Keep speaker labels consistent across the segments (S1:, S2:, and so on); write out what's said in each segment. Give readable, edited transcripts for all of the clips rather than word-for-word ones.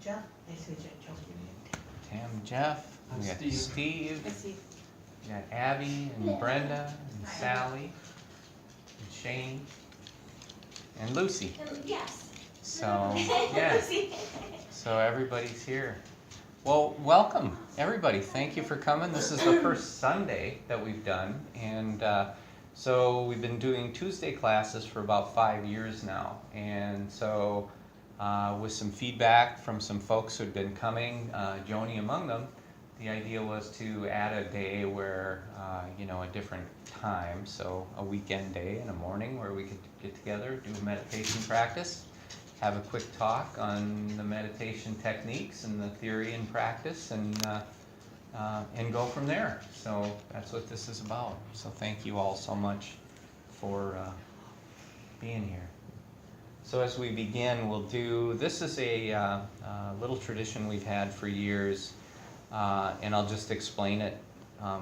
S1: Jeff. Nice to meet you, Joe.
S2: Tam, Jeff. We got Steve.
S1: Hi, Steve.
S2: We got Abby and Brenda and Sally and Shane and Lucy.
S3: Yes.
S2: So, yeah. So everybody's here. Well, welcome, everybody. Thank you for coming. This is the first Sunday that we've done. And so we've been doing Tuesday classes for about 5 years now. And so with some feedback from some folks who'd been coming, Joni among them, the idea was to add a day where, a different time. So a weekend day in the morning where we could get together, do a meditation practice, have a quick talk on the meditation techniques and the theory and practice, and go from there. So that's what this is about. So thank you all so much for being here. So as we begin, this is a little tradition we've had for years, and I'll just explain it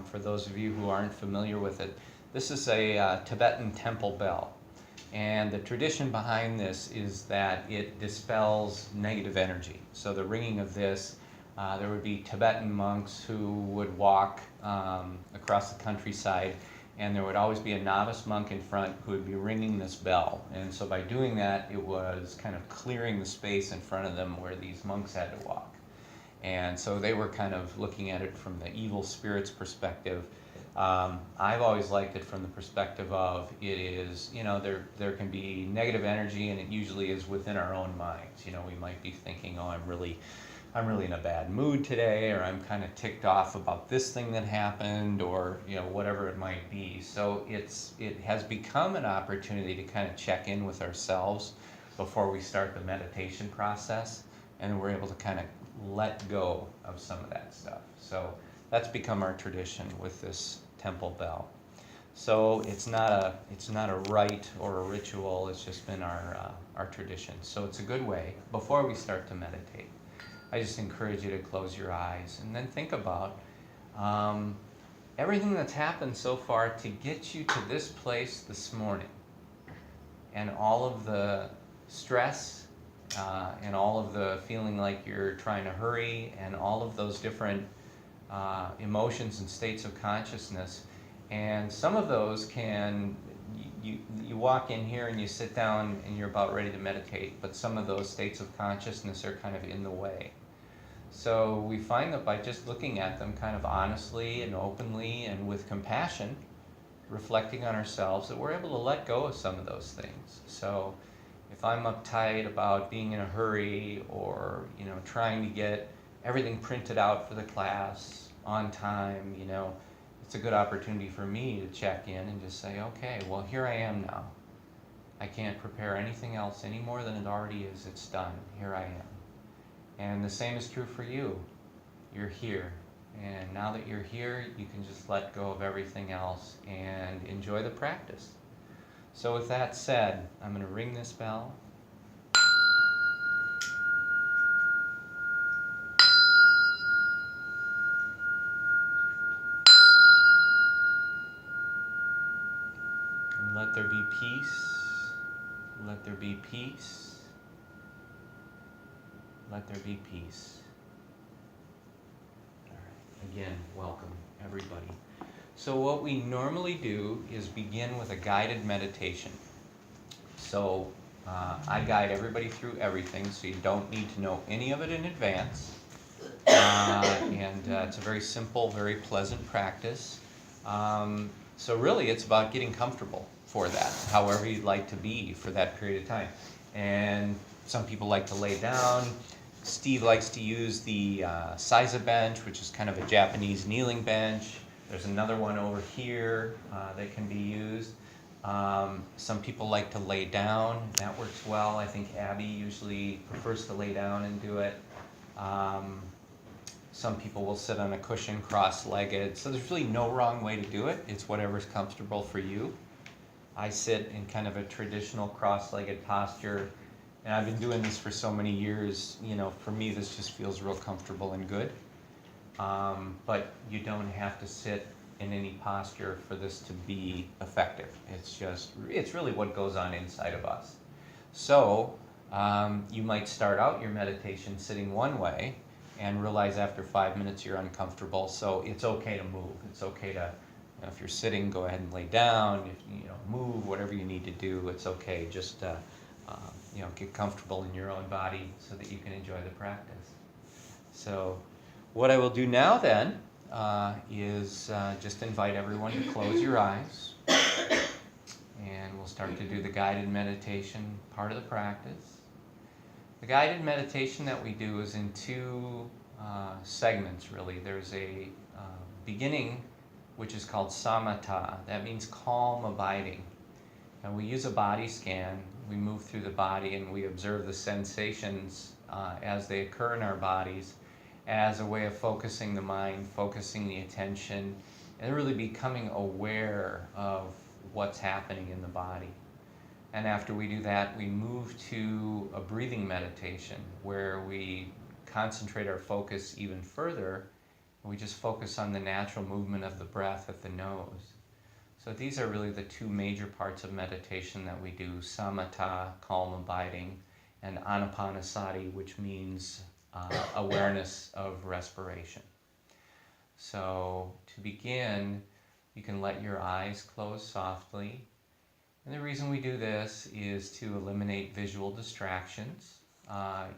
S2: for those of you who aren't familiar with it. This is a Tibetan temple bell. And the tradition behind this is that it dispels negative energy. So the ringing of this, there would be Tibetan monks who would walk across the countryside, and there would always be a novice monk in front who would be ringing this bell. And so by doing that, it was kind of clearing the space in front of them where these monks had to walk. And so they were kind of looking at it from the evil spirits perspective. I've always liked it from the perspective of it is, there can be negative energy, and it usually is within our own minds. We might be thinking, oh, I'm really in a bad mood today, or I'm kind of ticked off about this thing that happened, or whatever it might be. So it has become an opportunity to kind of check in with ourselves before we start the meditation process, and we're able to kind of let go of some of that stuff. So that's become our tradition with this temple bell. So it's not a rite or a ritual. It's just been our tradition. So it's a good way before we start to meditate. I just encourage you to close your eyes and then think about everything that's happened so far to get you to this place this morning, and all of the stress and all of the feeling like you're trying to hurry, and all of those different emotions and states of consciousness. And some of those you walk in here and you sit down and you're about ready to meditate, but some of those states of consciousness are kind of in the way. So we find that by just looking at them kind of honestly and openly and with compassion, reflecting on ourselves, that we're able to let go of some of those things. So if I'm uptight about being in a hurry, or trying to get everything printed out for the class on time, it's a good opportunity for me to check in and just say, okay, well, here I am now. I can't prepare anything else any more than it already is. It's done. Here I am. And the same is true for you. You're here. And now that you're here, you can just let go of everything else and enjoy the practice. So with that said, I'm going to ring this bell. And let there be peace. Let there be peace. Let there be peace. All right. Again, welcome, everybody. So what we normally do is begin with a guided meditation. So I guide everybody through everything, so you don't need to know any of it in advance. And it's a very simple, very pleasant practice. So really it's about getting comfortable for that, however you'd like to be for that period of time. And some people like to lay down. Steve likes to use the Seiza bench, which is kind of a Japanese kneeling bench. There's another one over here that can be used. Some people like to lay down. That works well. I think Abby usually prefers to lay down and do it. Some people will sit on a cushion cross-legged. So there's really no wrong way to do it. It's whatever's comfortable for you. I sit in kind of a traditional cross-legged posture. And I've been doing this for so many years, for me this just feels real comfortable and good. But you don't have to sit in any posture for this to be effective. It's really what goes on inside of us. So You might start out your meditation sitting one way and realize after 5 minutes you're uncomfortable, so it's okay to move. It's okay to, if you're sitting, go ahead and lay down. If, move, whatever you need to do, it's okay. Just get comfortable in your own body so that you can enjoy the practice. So what I will do now then is just invite everyone to close your eyes, and we'll start to do the guided meditation part of the practice. The guided meditation that we do is in two segments, really. There's a beginning, which is called samatha. That means calm abiding. And we use a body scan. We move through the body and we observe the sensations as they occur in our bodies as a way of focusing the mind, focusing the attention, and really becoming aware of what's happening in the body. And after we do that, we move to a breathing meditation where we concentrate our focus even further. We just focus on the natural movement of the breath at the nose. So these are really the two major parts of meditation that we do: samatha, calm abiding, and anapanasati, which means awareness of respiration. So to begin, you can let your eyes close softly. And the reason we do this is to eliminate visual distractions.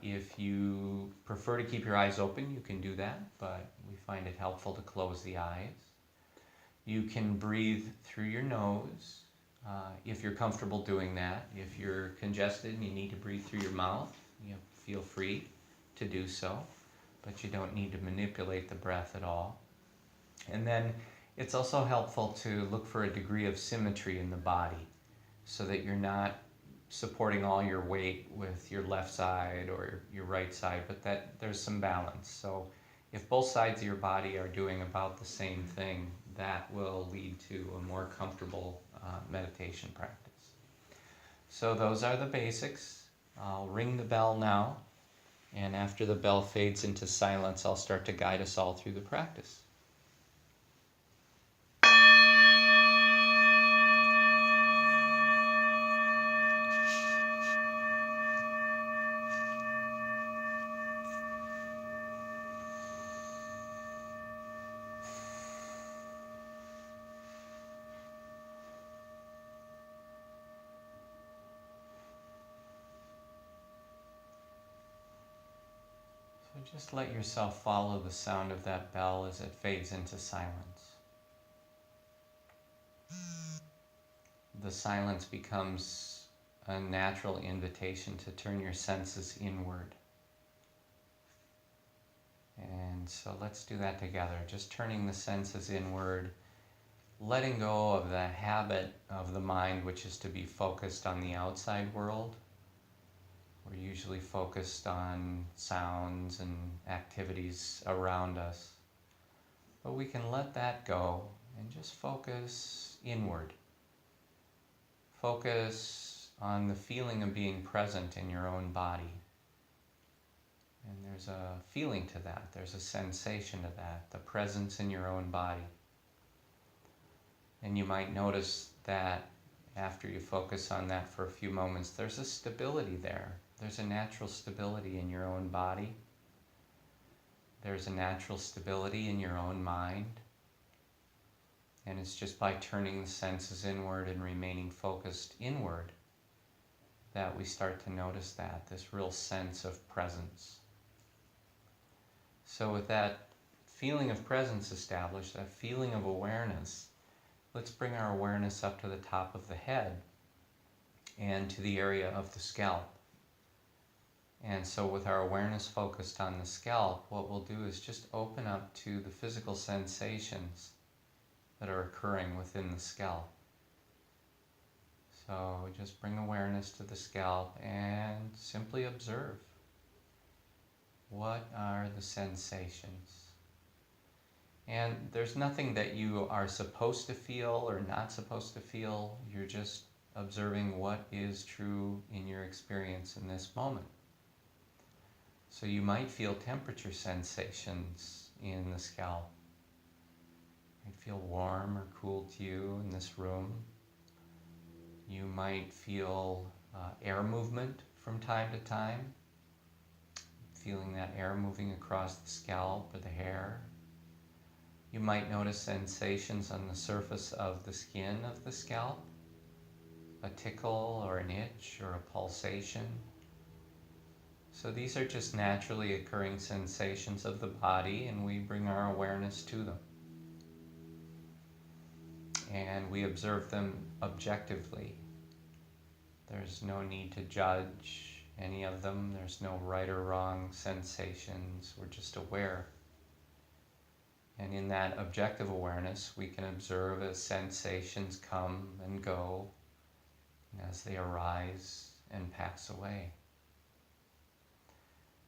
S2: If you prefer to keep your eyes open, you can do that, but we find it helpful to close the eyes. You can breathe through your nose if you're comfortable doing that. If you're congested and you need to breathe through your mouth, feel free to do so, but you don't need to manipulate the breath at all. And then it's also helpful to look for a degree of symmetry in the body, so that you're not supporting all your weight with your left side or your right side, but that there's some balance. So if both sides of your body are doing about the same thing, that will lead to a more comfortable meditation practice. So those are the basics. I'll ring the bell now, and after the bell fades into silence, I'll start to guide us all through the practice. Just let yourself follow the sound of that bell as it fades into silence. The silence becomes a natural invitation to turn your senses inward. And so let's do that together. Just turning the senses inward, letting go of the habit of the mind, which is to be focused on the outside world. We're usually focused on sounds and activities around us. But we can let that go and just focus inward. Focus on the feeling of being present in your own body. And there's a feeling to that. There's a sensation to that, the presence in your own body. And you might notice that after you focus on that for a few moments, there's a stability there. There's a natural stability in your own body. There's a natural stability in your own mind. And it's just by turning the senses inward and remaining focused inward that we start to notice that, this real sense of presence. So with that feeling of presence established, that feeling of awareness, let's bring our awareness up to the top of the head and to the area of the scalp. And so with our awareness focused on the scalp, what we'll do is just open up to the physical sensations that are occurring within the scalp. So just bring awareness to the scalp and simply observe. What are the sensations? And there's nothing that you are supposed to feel or not supposed to feel. You're just observing what is true in your experience in this moment. So you might feel temperature sensations in the scalp. You might feel warm or cool to you in this room. You might feel air movement from time to time, feeling that air moving across the scalp or the hair. You might notice sensations on the surface of the skin of the scalp, a tickle or an itch or a pulsation. So these are just naturally occurring sensations of the body, and we bring our awareness to them. And we observe them objectively. There's no need to judge any of them. There's no right or wrong sensations. We're just aware. And in that objective awareness, we can observe as sensations come and go, and as they arise and pass away.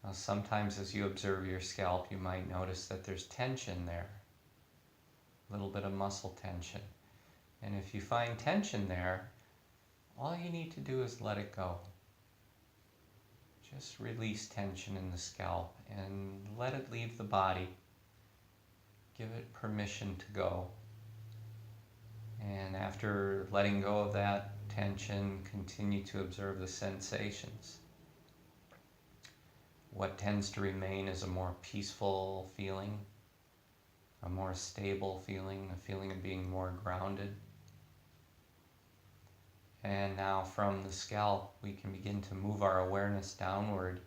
S2: Now, sometimes as you observe your scalp, you might notice that there's tension there, a little bit of muscle tension. And if you find tension there, all you need to do is let it go. Just release tension in the scalp and let it leave the body. Give it permission to go. And after letting go of that tension, continue to observe the sensations. What tends to remain is a more peaceful feeling, a more stable feeling, a feeling of being more grounded. And now from the scalp, we can begin to move our awareness downward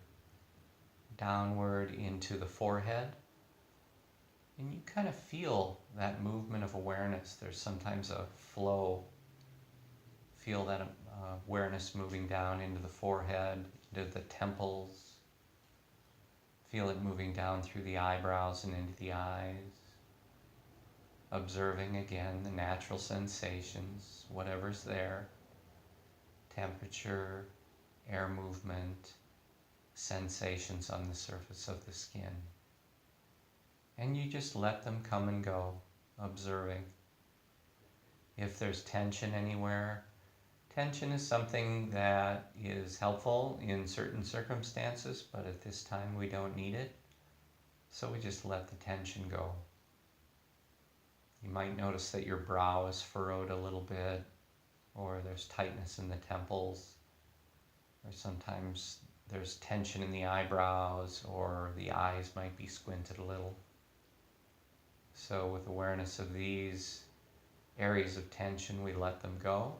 S2: into the forehead. And you kind of feel that movement of awareness. There's sometimes a flow. Feel that awareness moving down into the forehead, into the temples. Feel it moving down through the eyebrows and into the eyes. Observing again the natural sensations, whatever's there. Temperature, air movement, sensations on the surface of the skin. And you just let them come and go, observing. If there's tension anywhere, tension is something that is helpful in certain circumstances, but at this time we don't need it. So we just let the tension go. You might notice that your brow is furrowed a little bit, or there's tightness in the temples, or sometimes there's tension in the eyebrows, or the eyes might be squinted a little. So with awareness of these areas of tension, we let them go.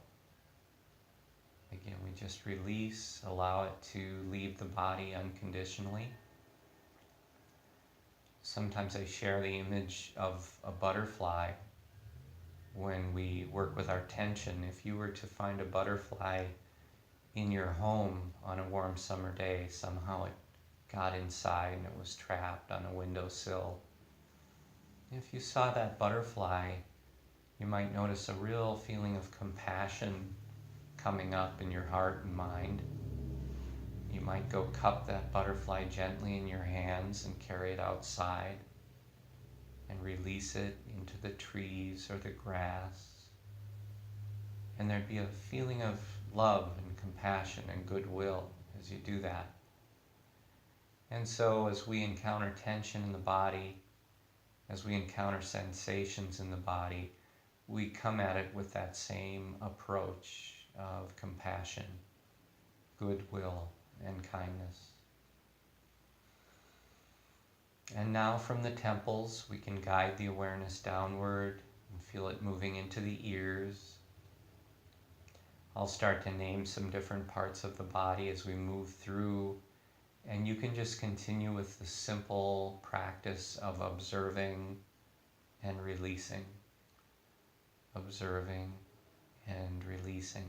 S2: Again, we just release, allow it to leave the body unconditionally. Sometimes I share the image of a butterfly when we work with our tension. If you were to find a butterfly in your home on a warm summer day, somehow it got inside and it was trapped on a windowsill. If you saw that butterfly, you might notice a real feeling of compassion coming up in your heart and mind. You might go cup that butterfly gently in your hands and carry it outside and release it into the trees or the grass. And there'd be a feeling of love and compassion and goodwill as you do that. And so as we encounter tension in the body, as we encounter sensations in the body, we come at it with that same approach of compassion, goodwill, and kindness. And now from the temples, we can guide the awareness downward and feel it moving into the ears. I'll start to name some different parts of the body as we move through, and you can just continue with the simple practice of observing and releasing. Observing and releasing.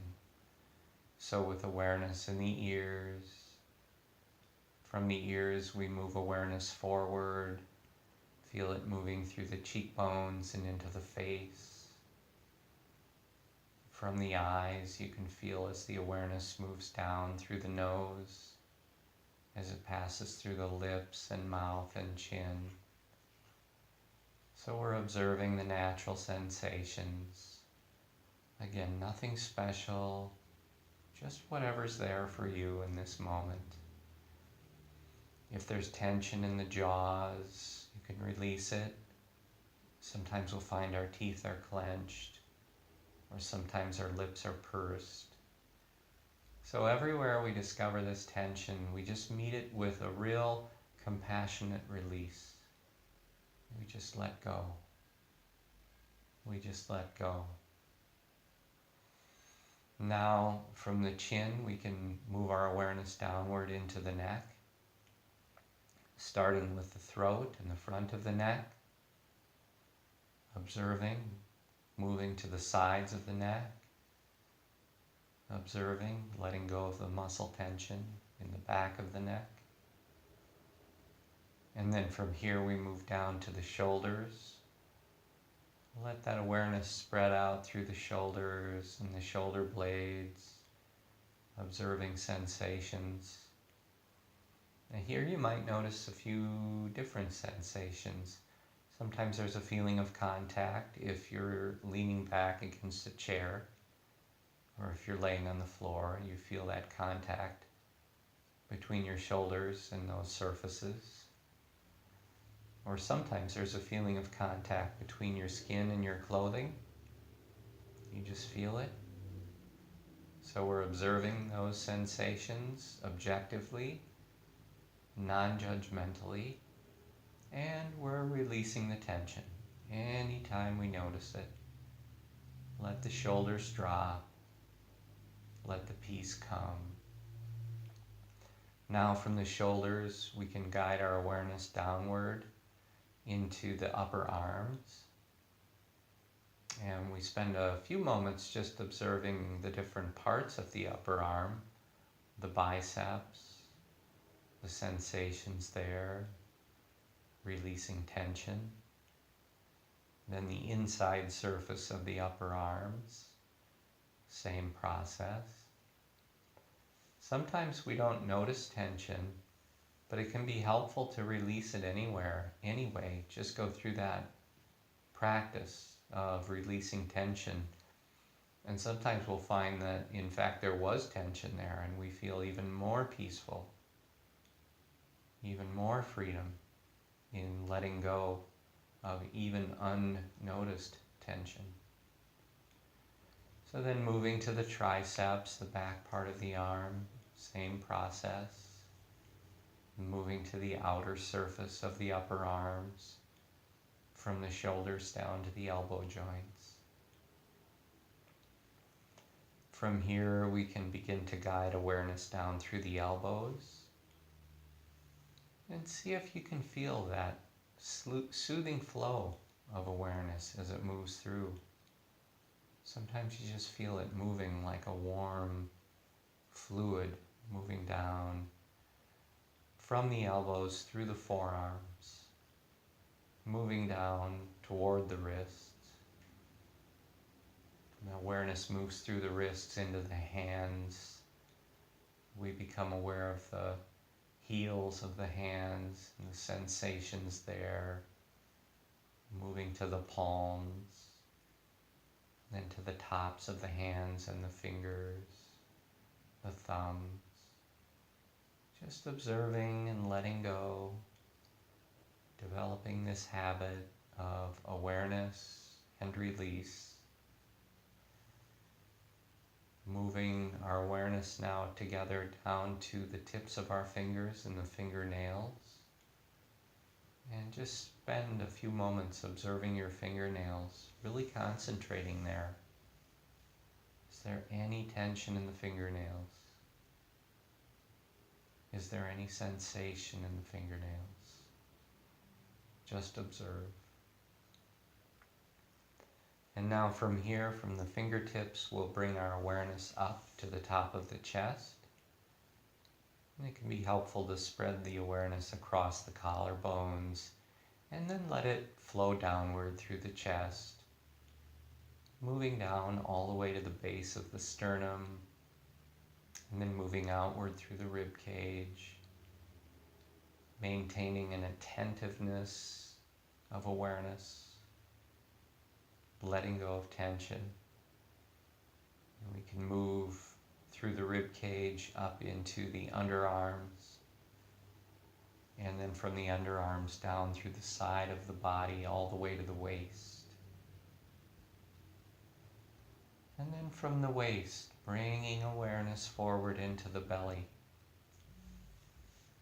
S2: So with awareness in the ears, from the ears we move awareness forward, feel it moving through the cheekbones and into the face. From the eyes, you can feel as the awareness moves down through the nose, as it passes through the lips and mouth and chin. So we're observing the natural sensations. Again, nothing special, just whatever's there for you in this moment. If there's tension in the jaws, you can release it. Sometimes we'll find our teeth are clenched, or sometimes our lips are pursed. So everywhere we discover this tension, we just meet it with a real compassionate release. We just let go. We just let go. Now, from the chin, we can move our awareness downward into the neck, starting with the throat and the front of the neck, observing, moving to the sides of the neck, observing, letting go of the muscle tension in the back of the neck. And then from here we move down to the shoulders. Let that awareness spread out through the shoulders and the shoulder blades, observing sensations. And here you might notice a few different sensations. Sometimes there's a feeling of contact if you're leaning back against a chair, or if you're laying on the floor and you feel that contact between your shoulders and those surfaces. Or sometimes there's a feeling of contact between your skin and your clothing. You just feel it. So we're observing those sensations objectively, non-judgmentally, and we're releasing the tension anytime we notice it. Let the shoulders drop. Let the peace come. Now from the shoulders, we can guide our awareness downward into the upper arms. And we spend a few moments just observing the different parts of the upper arm, the biceps, the sensations there, releasing tension. Then the inside surface of the upper arms, same process. Sometimes we don't notice tension, but it can be helpful to release it anyway. Just go through that practice of releasing tension. And sometimes we'll find that, in fact, there was tension there and we feel even more peaceful, even more freedom in letting go of even unnoticed tension. So then moving to the triceps, the back part of the arm, same process. Moving to the outer surface of the upper arms, from the shoulders down to the elbow joints. From here we can begin to guide awareness down through the elbows and see if you can feel that soothing flow of awareness as it moves through. Sometimes you just feel it moving like a warm fluid moving down from the elbows through the forearms, moving down toward the wrists. And awareness moves through the wrists into the hands. We become aware of the heels of the hands and the sensations there, moving to the palms, then to the tops of the hands and the fingers, the thumbs. Just observing and letting go, developing this habit of awareness and release. Moving our awareness now together down to the tips of our fingers and the fingernails. And just spend a few moments observing your fingernails, really concentrating there. Is there any tension in the fingernails? Is there any sensation in the fingernails? Just observe. And now from here, from the fingertips, we'll bring our awareness up to the top of the chest. And it can be helpful to spread the awareness across the collarbones and then let it flow downward through the chest, moving down all the way to the base of the sternum, and then moving outward through the rib cage, maintaining an attentiveness of awareness, letting go of tension. And we can move through the rib cage up into the underarms, and then from the underarms down through the side of the body all the way to the waist. And then from the waist bringing awareness forward into the belly.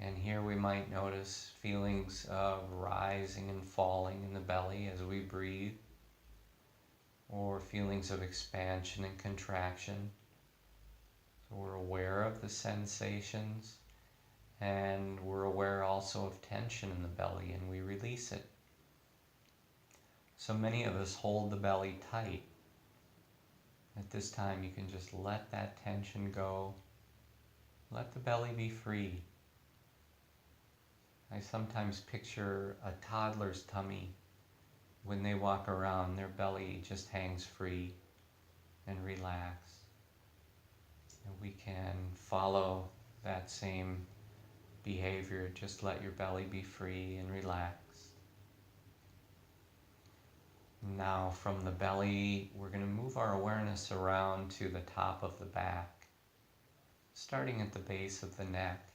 S2: And here we might notice feelings of rising and falling in the belly as we breathe, or feelings of expansion and contraction. So we're aware of the sensations, and we're aware also of tension in the belly, and we release it. So many of us hold the belly tight. At this time, you can just let that tension go. Let the belly be free. I sometimes picture a toddler's tummy. When they walk around, their belly just hangs free and relaxed. And we can follow that same behavior. Just let your belly be free and relaxed. Now from the belly, we're going to move our awareness around to the top of the back, starting at the base of the neck.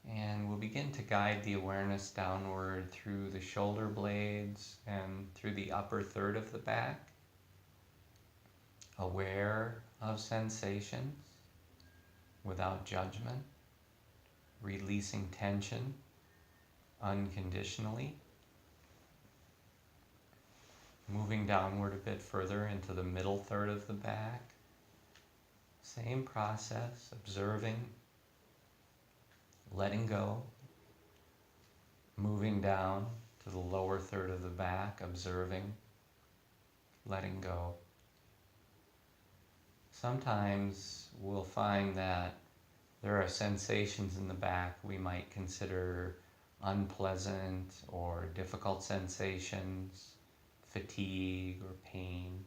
S2: And we'll begin to guide the awareness downward through the shoulder blades and through the upper third of the back, aware of sensations without judgment, releasing tension unconditionally. Moving downward a bit further into the middle third of the back. Same process, observing, letting go. Moving down to the lower third of the back, observing, letting go. Sometimes we'll find that there are sensations in the back we might consider unpleasant or difficult sensations, fatigue or pain.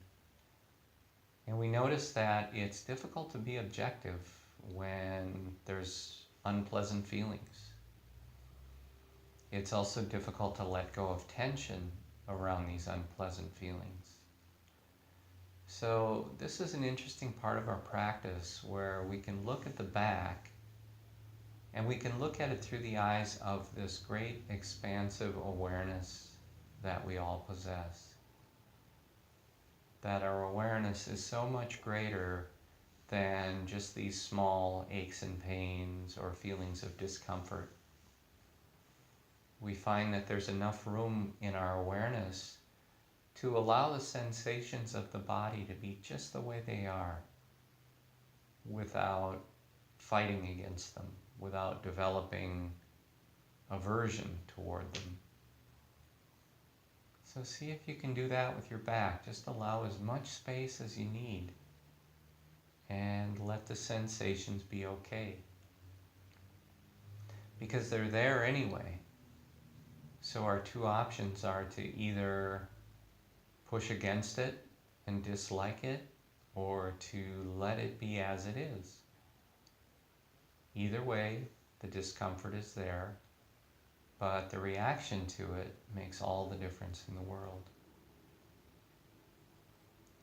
S2: And we notice that it's difficult to be objective when there's unpleasant feelings. It's also difficult to let go of tension around these unpleasant feelings. So this is an interesting part of our practice where we can look at the back and we can look at it through the eyes of this great expansive awareness that we all possess. That our awareness is so much greater than just these small aches and pains or feelings of discomfort. We find that there's enough room in our awareness to allow the sensations of the body to be just the way they are, without fighting against them, without developing aversion toward them. So see if you can do that with your back. Just allow as much space as you need and let the sensations be okay. Because they're there anyway. So our two options are to either push against it and dislike it, or to let it be as it is. Either way, the discomfort is there, but the reaction to it makes all the difference in the world.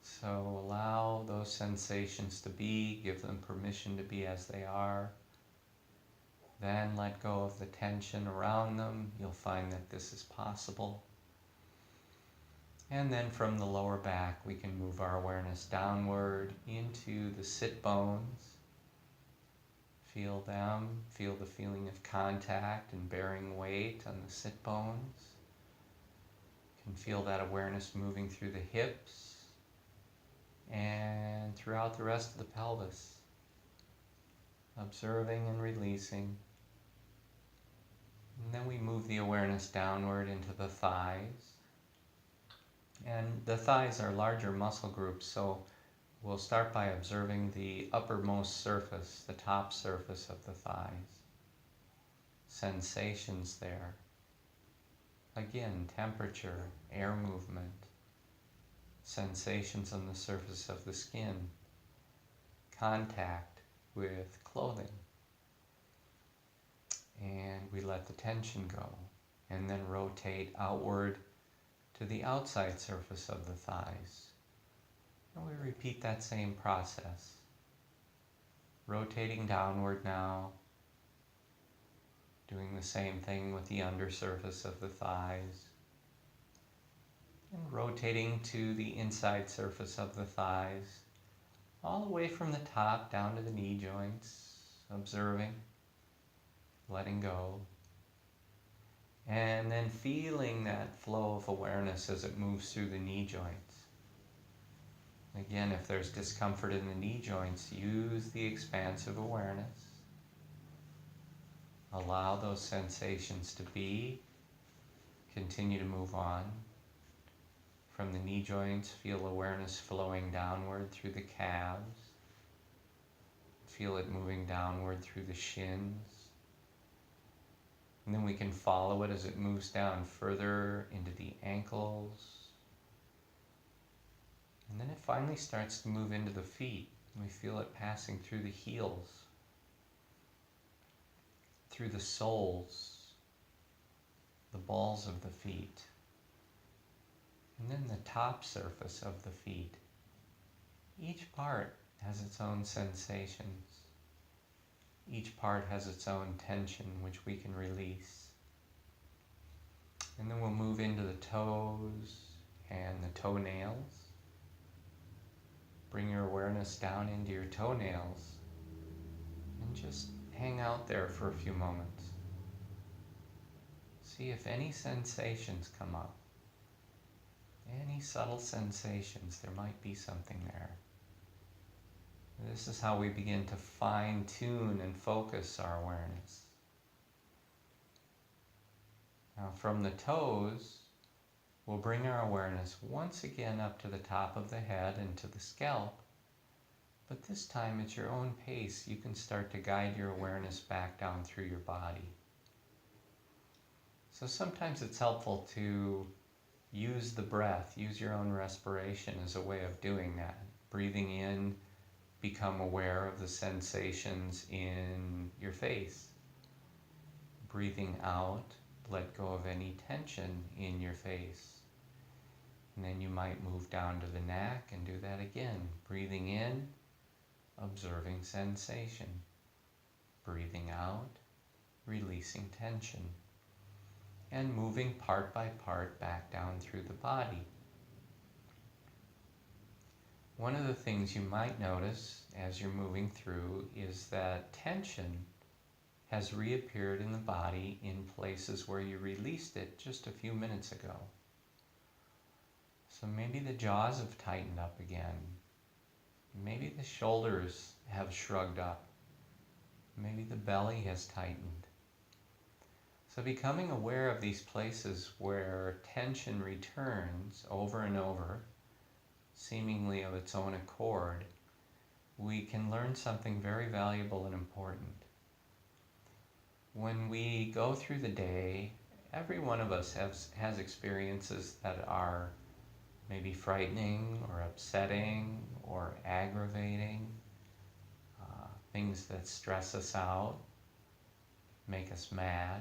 S2: So allow those sensations to be, give them permission to be as they are. Then let go of the tension around them. You'll find that this is possible. And then from the lower back, we can move our awareness downward into the sit bones. Feel them, feel the feeling of contact and bearing weight on the sit bones. You can feel that awareness moving through the hips and throughout the rest of the pelvis. Observing and releasing. And then we move the awareness downward into the thighs. And the thighs are larger muscle groups, so we'll start by observing the uppermost surface, the top surface of the thighs. Sensations there. Again, temperature, air movement. Sensations on the surface of the skin. Contact with clothing. And we let the tension go. And then rotate outward to the outside surface of the thighs. And we repeat that same process. Rotating downward now. Doing the same thing with the undersurface of the thighs. And rotating to the inside surface of the thighs. all the way from the top down to the knee joints, observing, letting go, and then feeling that flow of awareness as it moves through the knee joints. Again, if there's discomfort in the knee joints, use the expansive awareness. Allow those sensations to be. Continue to move on. From the knee joints, feel awareness flowing downward through the calves. Feel it moving downward through the shins. And then we can follow it as it moves down further into the ankles. And then it finally starts to move into the feet. We feel it passing through the heels, through the soles, the balls of the feet, and then the top surface of the feet. Each part has its own sensations. Each part has its own tension, which we can release. And then we'll move into the toes and the toenails. Bring your awareness down into your toenails and just hang out there for a few moments. See if any sensations come up. Any subtle sensations, there might be something there. This is how we begin to fine-tune and focus our awareness. Now from the toes, we'll bring our awareness once again up to the top of the head and to the scalp, but this time at your own pace, you can start to guide your awareness back down through your body. So sometimes it's helpful to use the breath, use your own respiration as a way of doing that. Breathing in, become aware of the sensations in your face. Breathing out, let go of any tension in your face. And then you might move down to the neck and do that again. Breathing in, observing sensation. Breathing out, releasing tension. And moving part by part back down through the body. One of the things you might notice as you're moving through is that tension has reappeared in the body in places where you released it just a few minutes ago. So maybe the jaws have tightened up again. Maybe the shoulders have shrugged up. Maybe the belly has tightened. So becoming aware of these places where tension returns over and over, seemingly of its own accord, we can learn something very valuable and important. When we go through the day, every one of us has experiences that are maybe frightening or upsetting or aggravating, things that stress us out, make us mad.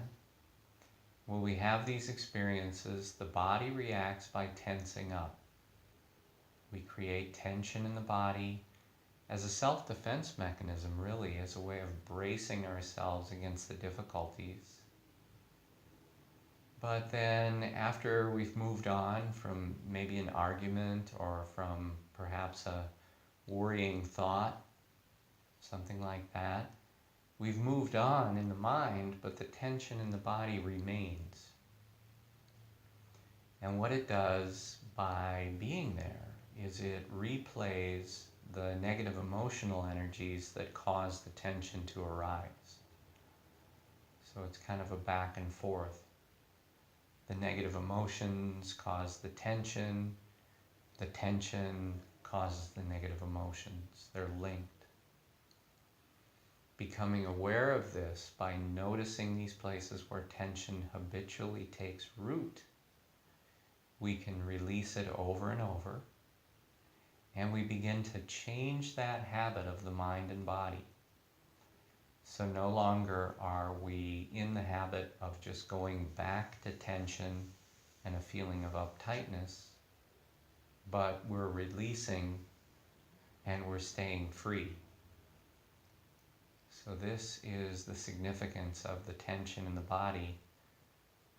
S2: When we have these experiences, the body reacts by tensing up. We create tension in the body as a self-defense mechanism, really, as a way of bracing ourselves against the difficulties. But then after we've moved on from maybe an argument or from perhaps a worrying thought, something like that, we've moved on in the mind, but the tension in the body remains. And what it does by being there is it replays the negative emotional energies that cause the tension to arise. So it's kind of a back and forth. The negative emotions cause the tension causes the negative emotions. They're linked. Becoming aware of this by noticing these places where tension habitually takes root, we can release it over and over, and we begin to change that habit of the mind and body. So no longer are we in the habit of just going back to tension and a feeling of uptightness, but we're releasing and we're staying free. So this is the significance of the tension in the body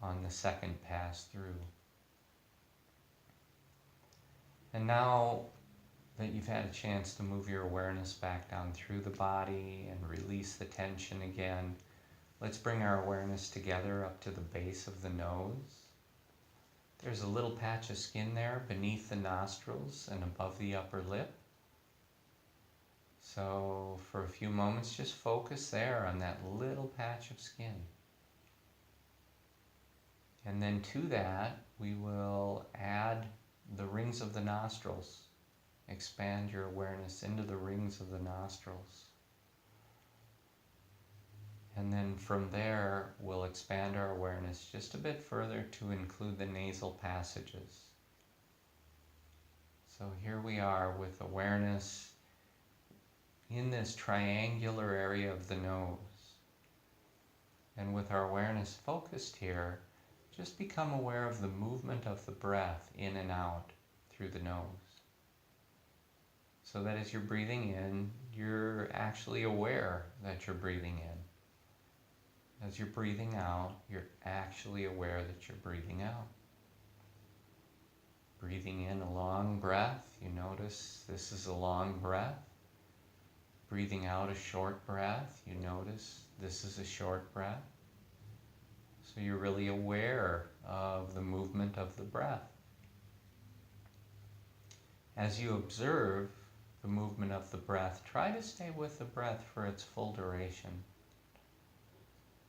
S2: on the second pass through. And now that you've had a chance to move your awareness back down through the body and release the tension again. Let's bring our awareness together up to the base of the nose. There's a little patch of skin there beneath the nostrils and above the upper lip. So for a few moments, just focus there on that little patch of skin. And then to that, we will add the rings of the nostrils. Expand your awareness into the rings of the nostrils. And then from there, we'll expand our awareness just a bit further to include the nasal passages. So here we are with awareness in this triangular area of the nose. And with our awareness focused here, just become aware of the movement of the breath in and out through the nose. So that as you're breathing in, you're actually aware that you're breathing in. As you're breathing out, you're actually aware that you're breathing out. Breathing in a long breath, you notice this is a long breath. Breathing out a short breath, you notice this is a short breath. So you're really aware of the movement of the breath. As you observe the movement of the breath, try to stay with the breath for its full duration.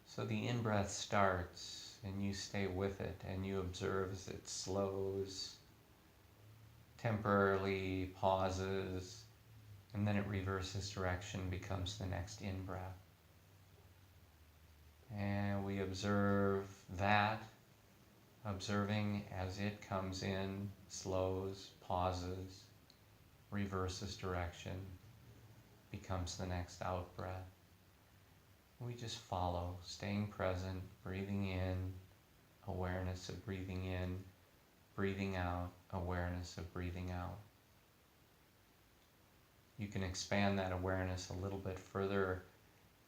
S2: So the in-breath starts and you stay with it and you observe as it slows, temporarily pauses, and then it reverses direction, becomes the next in-breath. And we observe that, observing as it comes in, slows, pauses, reverses direction, becomes the next out breath. We just follow, staying present, breathing in, awareness of breathing in, breathing out, awareness of breathing out. You can expand that awareness a little bit further,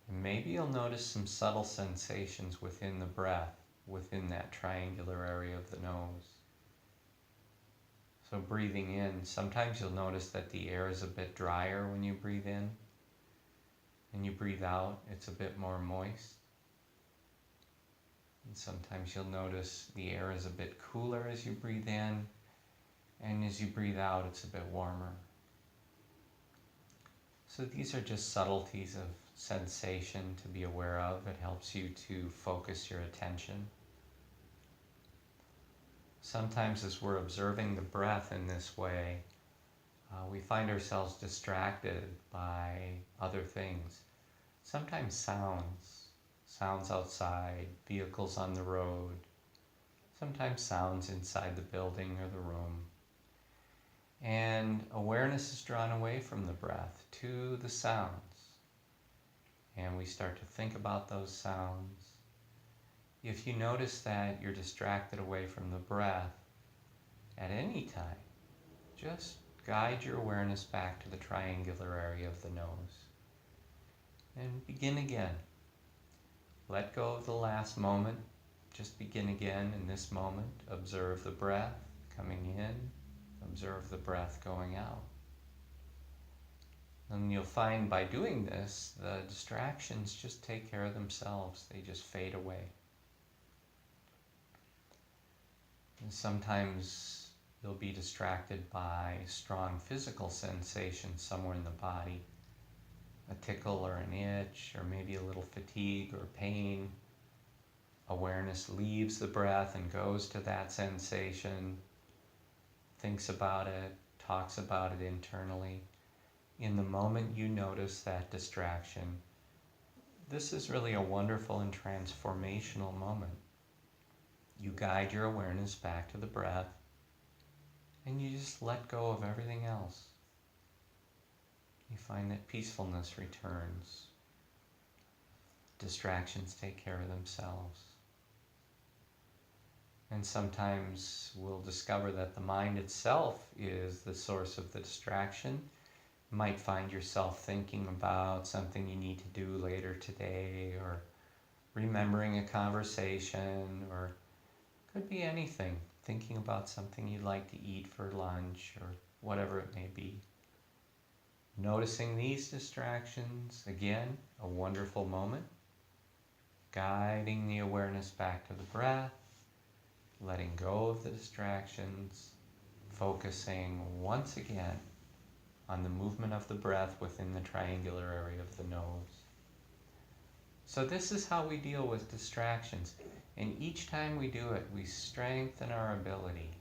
S2: and maybe you'll notice some subtle sensations within the breath, within that triangular area of the nose. So breathing in, sometimes you'll notice that the air is a bit drier when you breathe in, and you breathe out, it's a bit more moist. And sometimes you'll notice the air is a bit cooler as you breathe in, and as you breathe out, it's a bit warmer. So these are just subtleties of sensation to be aware of. It helps you to focus your attention. Sometimes as we're observing the breath in this way, we find ourselves distracted by other things. Sometimes sounds outside, vehicles on the road, sometimes sounds inside the building or the room. And awareness is drawn away from the breath to the sounds. And we start to think about those sounds. If you notice that you're distracted away from the breath at any time, just guide your awareness back to the triangular area of the nose. And begin again. Let go of the last moment. Just begin again in this moment. Observe the breath coming in. Observe the breath going out. And you'll find by doing this, the distractions just take care of themselves. They just fade away. And sometimes you'll be distracted by strong physical sensations somewhere in the body. A tickle or an itch, or maybe a little fatigue or pain. Awareness leaves the breath and goes to that sensation, thinks about it, talks about it internally. In the moment you notice that distraction, this is really a wonderful and transformational moment. You guide your awareness back to the breath, and you just let go of everything else. You find that peacefulness returns. Distractions take care of themselves. And sometimes we'll discover that the mind itself is the source of the distraction. You might find yourself thinking about something you need to do later today, or remembering a conversation, or could be anything. Thinking about something you'd like to eat for lunch, or whatever it may be. Noticing these distractions, again, a wonderful moment. Guiding the awareness back to the breath, letting go of the distractions, focusing once again on the movement of the breath within the triangular area of the nose. So this is how we deal with distractions. And each time we do it, we strengthen our ability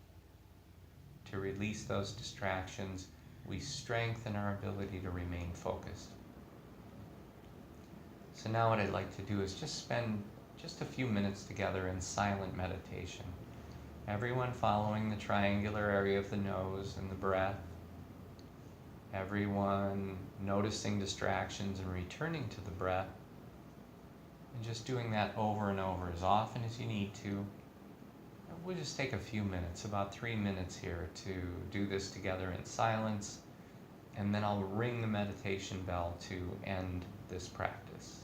S2: to release those distractions. We strengthen our ability to remain focused. So now what I'd like to do is just spend just a few minutes together in silent meditation. Everyone following the triangular area of the nose and the breath. Everyone noticing distractions and returning to the breath. And just doing that over and over as often as you need to. We'll just take a few minutes, about 3 minutes here, to do this together in silence. And then I'll ring the meditation bell to end this practice.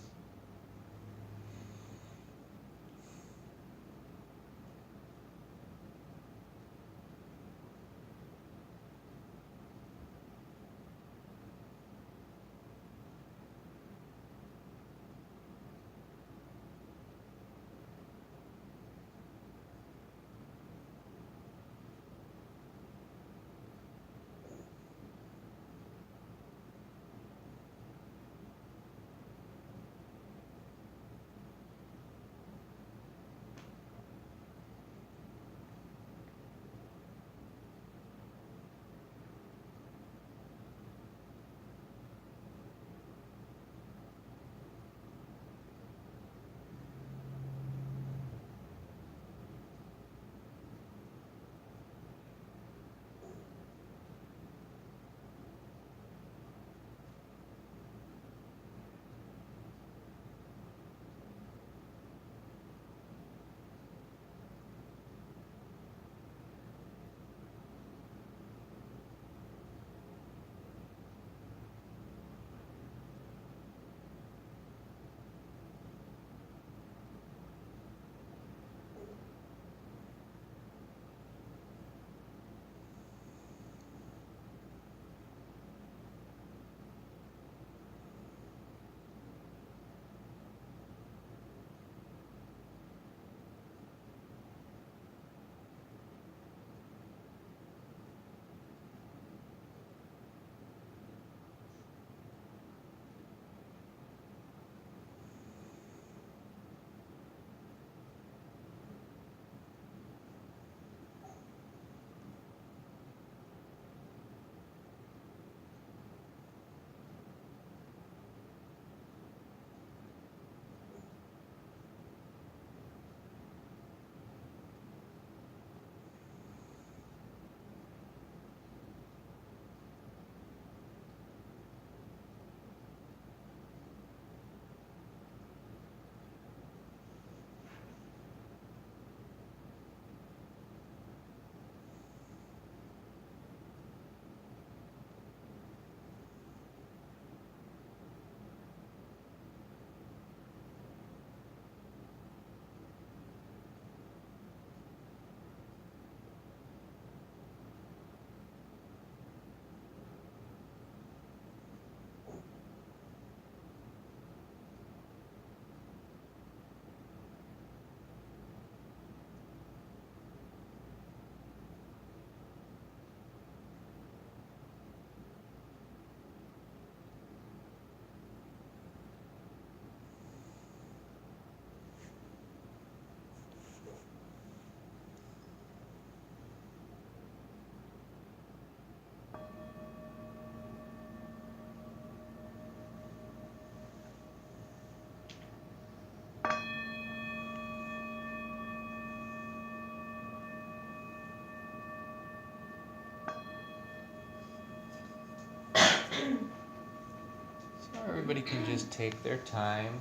S2: Everybody can just take their time,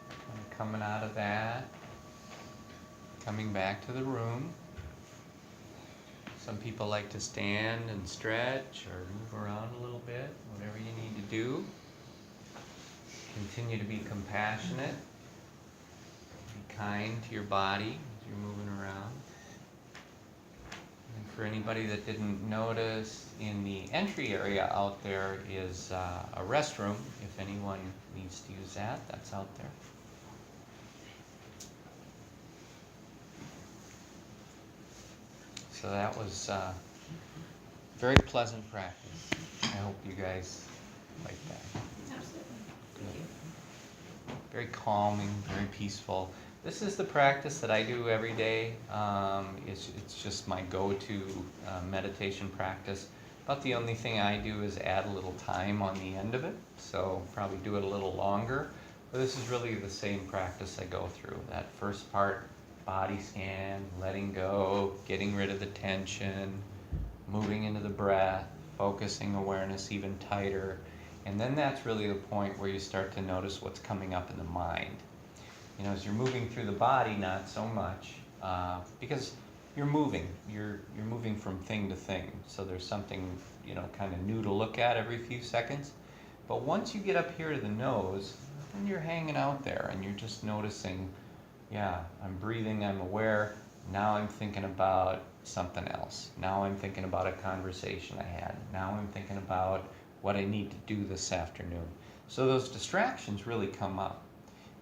S2: kind of coming out of that, coming back to the room. Some people like to stand and stretch or move around a little bit, whatever you need to do. Continue to be compassionate, be kind to your body as you're moving around. And For anybody that didn't notice, in the entry area out there is a restroom. If anyone needs to use that, that's out there. So that was very pleasant practice. I hope you guys like that.
S3: Absolutely.
S2: Very calming, very peaceful. This is the practice that I do every day. It's just my go-to meditation practice. About the only thing I do is add a little time on the end of it, so probably do it a little longer. But this is really the same practice I go through. That first part, body scan, letting go, getting rid of the tension, moving into the breath, focusing awareness even tighter. And then that's really the point where you start to notice what's coming up in the mind. You know, as you're moving through the body, not so much, because you're moving from thing to thing. So there's something, you know, kind of new to look at every few seconds. But once you get up here to the nose, then you're hanging out there and you're just noticing, yeah, I'm breathing, I'm aware. Now I'm thinking about something else. Now I'm thinking about a conversation I had. Now I'm thinking about what I need to do this afternoon. So those distractions really come up.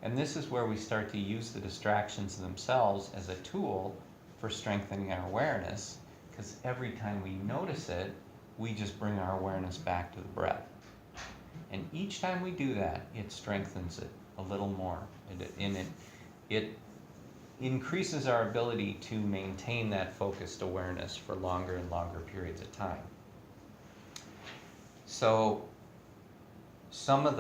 S2: And this is where we start to use the distractions themselves as a tool for strengthening our awareness, because every time we notice it, we just bring our awareness back to the breath. And each time we do that, it strengthens it a little more. It increases our ability to maintain that focused awareness for longer and longer periods of time. So some of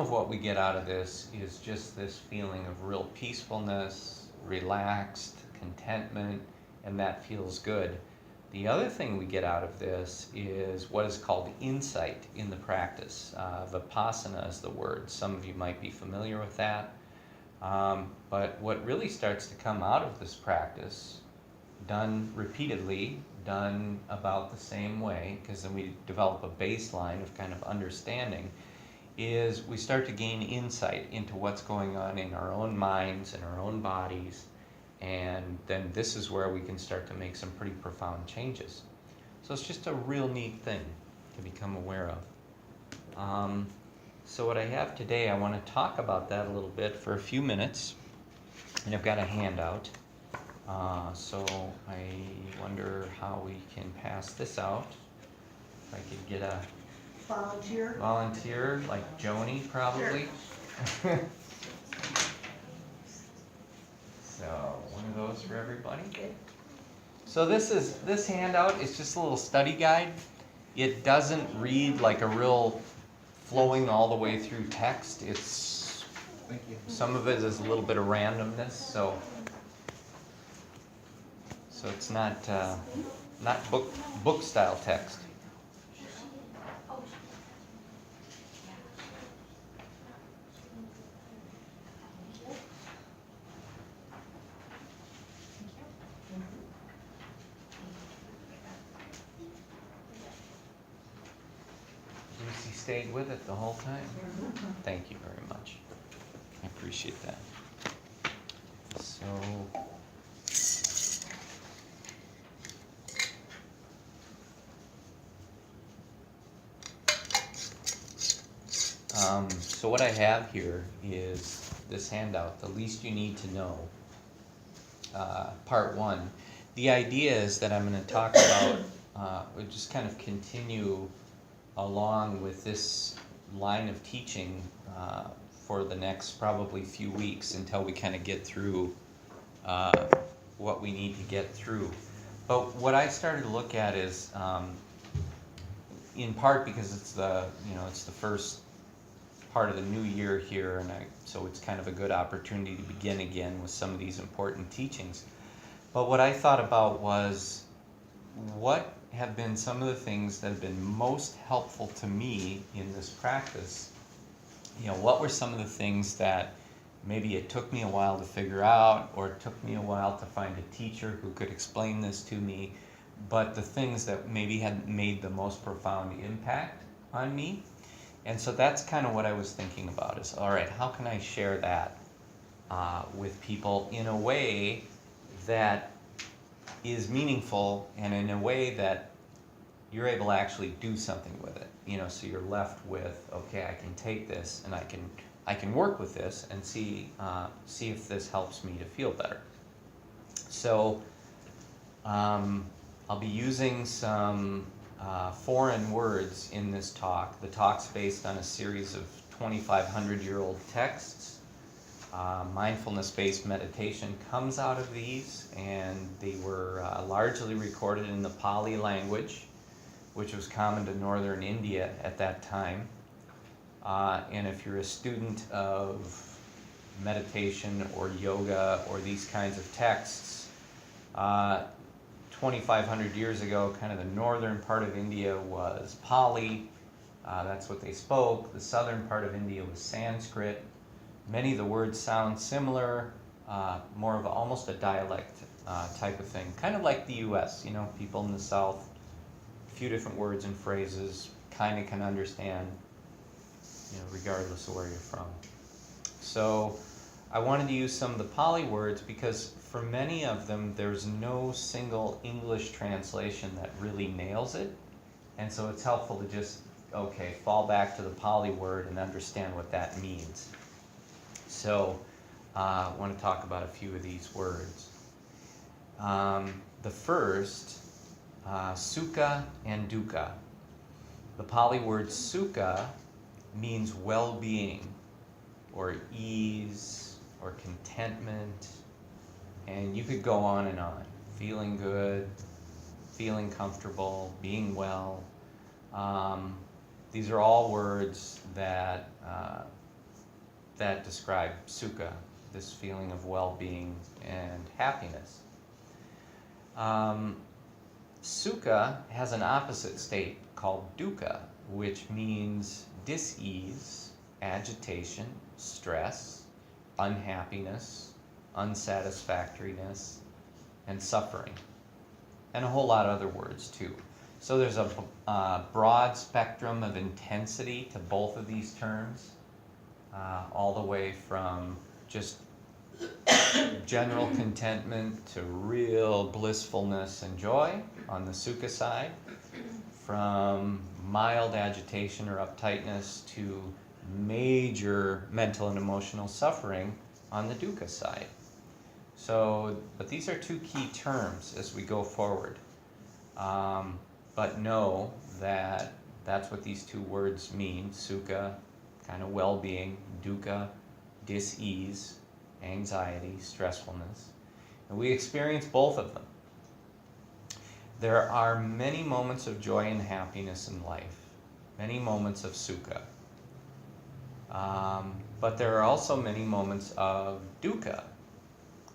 S2: what we get out of this is just this feeling of real peacefulness, relaxed, contentment, and that feels good. The other thing we get out of this is what is called insight in the practice. Vipassana is the word. Some of you might be familiar with that. But what really starts to come out of this practice, done repeatedly, done about the same way, because then we develop a baseline of kind of understanding, is we start to gain insight into what's going on in our own minds and our own bodies, and then this is where we can start to make some pretty profound changes. So it's just a real neat thing to become aware of. So what I have today, I want to talk about that a little bit for a few minutes, and I've got a handout. So I wonder how we can pass this out. If I could get a volunteer like Joni, probably. Sure. So one of those for everybody. So this handout is just a little study guide. It doesn't read like a real flowing all the way through text. It's some of it is a little bit of randomness, so it's not book style text. Lucy stayed with it the whole time. Thank you very much. I appreciate that. So so what I have here is this handout, The Least You Need to Know, part 1. The idea is that I'm going to talk about, just kind of continue along with this line of teaching for the next probably few weeks until we kind of get through what we need to get through. But what I started to look at is, in part because it's the first part of the new year here, and so it's kind of a good opportunity to begin again with some of these important teachings. But what I thought about was, what have been some of the things that have been most helpful to me in this practice? You know, what were some of the things that maybe it took me a while to figure out, or it took me a while to find a teacher who could explain this to me, but the things that maybe had made the most profound impact on me? And so that's kind of what I was thinking about, is, all right, how can I share that with people in a way that is meaningful and in a way that you're able to actually do something with it. So you're left with, okay, I can take this and I can work with this and see if this helps me to feel better. So I'll be using some foreign words in this talk. The talk's based on a series of 2,500-year-old texts. Mindfulness-based meditation comes out of these, and they were largely recorded in the Pali language, which was common to northern India at that time. And if you're a student of meditation or yoga or these kinds of texts, 2,500 years ago, kind of the northern part of India was Pali. That's what they spoke. The southern part of India was Sanskrit. Many of the words sound similar, more of almost a dialect type of thing. Kind of like the US, people in the South, a few different words and phrases, kind of can understand, regardless of where you're from. So I wanted to use some of the Pali words because for many of them, there's no single English translation that really nails it. And so it's helpful to just, fall back to the Pali word and understand what that means. So I want to talk about a few of these words. The first, sukha and dukkha. The Pali word sukha means well-being or ease or contentment, and you could go on and on. Feeling good, feeling comfortable, being well. These are all words that describe sukha, this feeling of well-being and happiness. Sukha has an opposite state called dukkha, which means dis-ease, agitation, stress, unhappiness, unsatisfactoriness, and suffering, and a whole lot of other words too. So there's a broad spectrum of intensity to both of these terms, all the way from just general contentment to real blissfulness and joy on the sukha side, from mild agitation or uptightness to major mental and emotional suffering on the dukkha side. So, but these are two key terms as we go forward. But know that that's what these two words mean. Sukha, kind of well-being; dukkha, dis-ease, anxiety, stressfulness. And we experience both of them. There are many moments of joy and happiness in life, many moments of sukha. But there are also many moments of dukkha,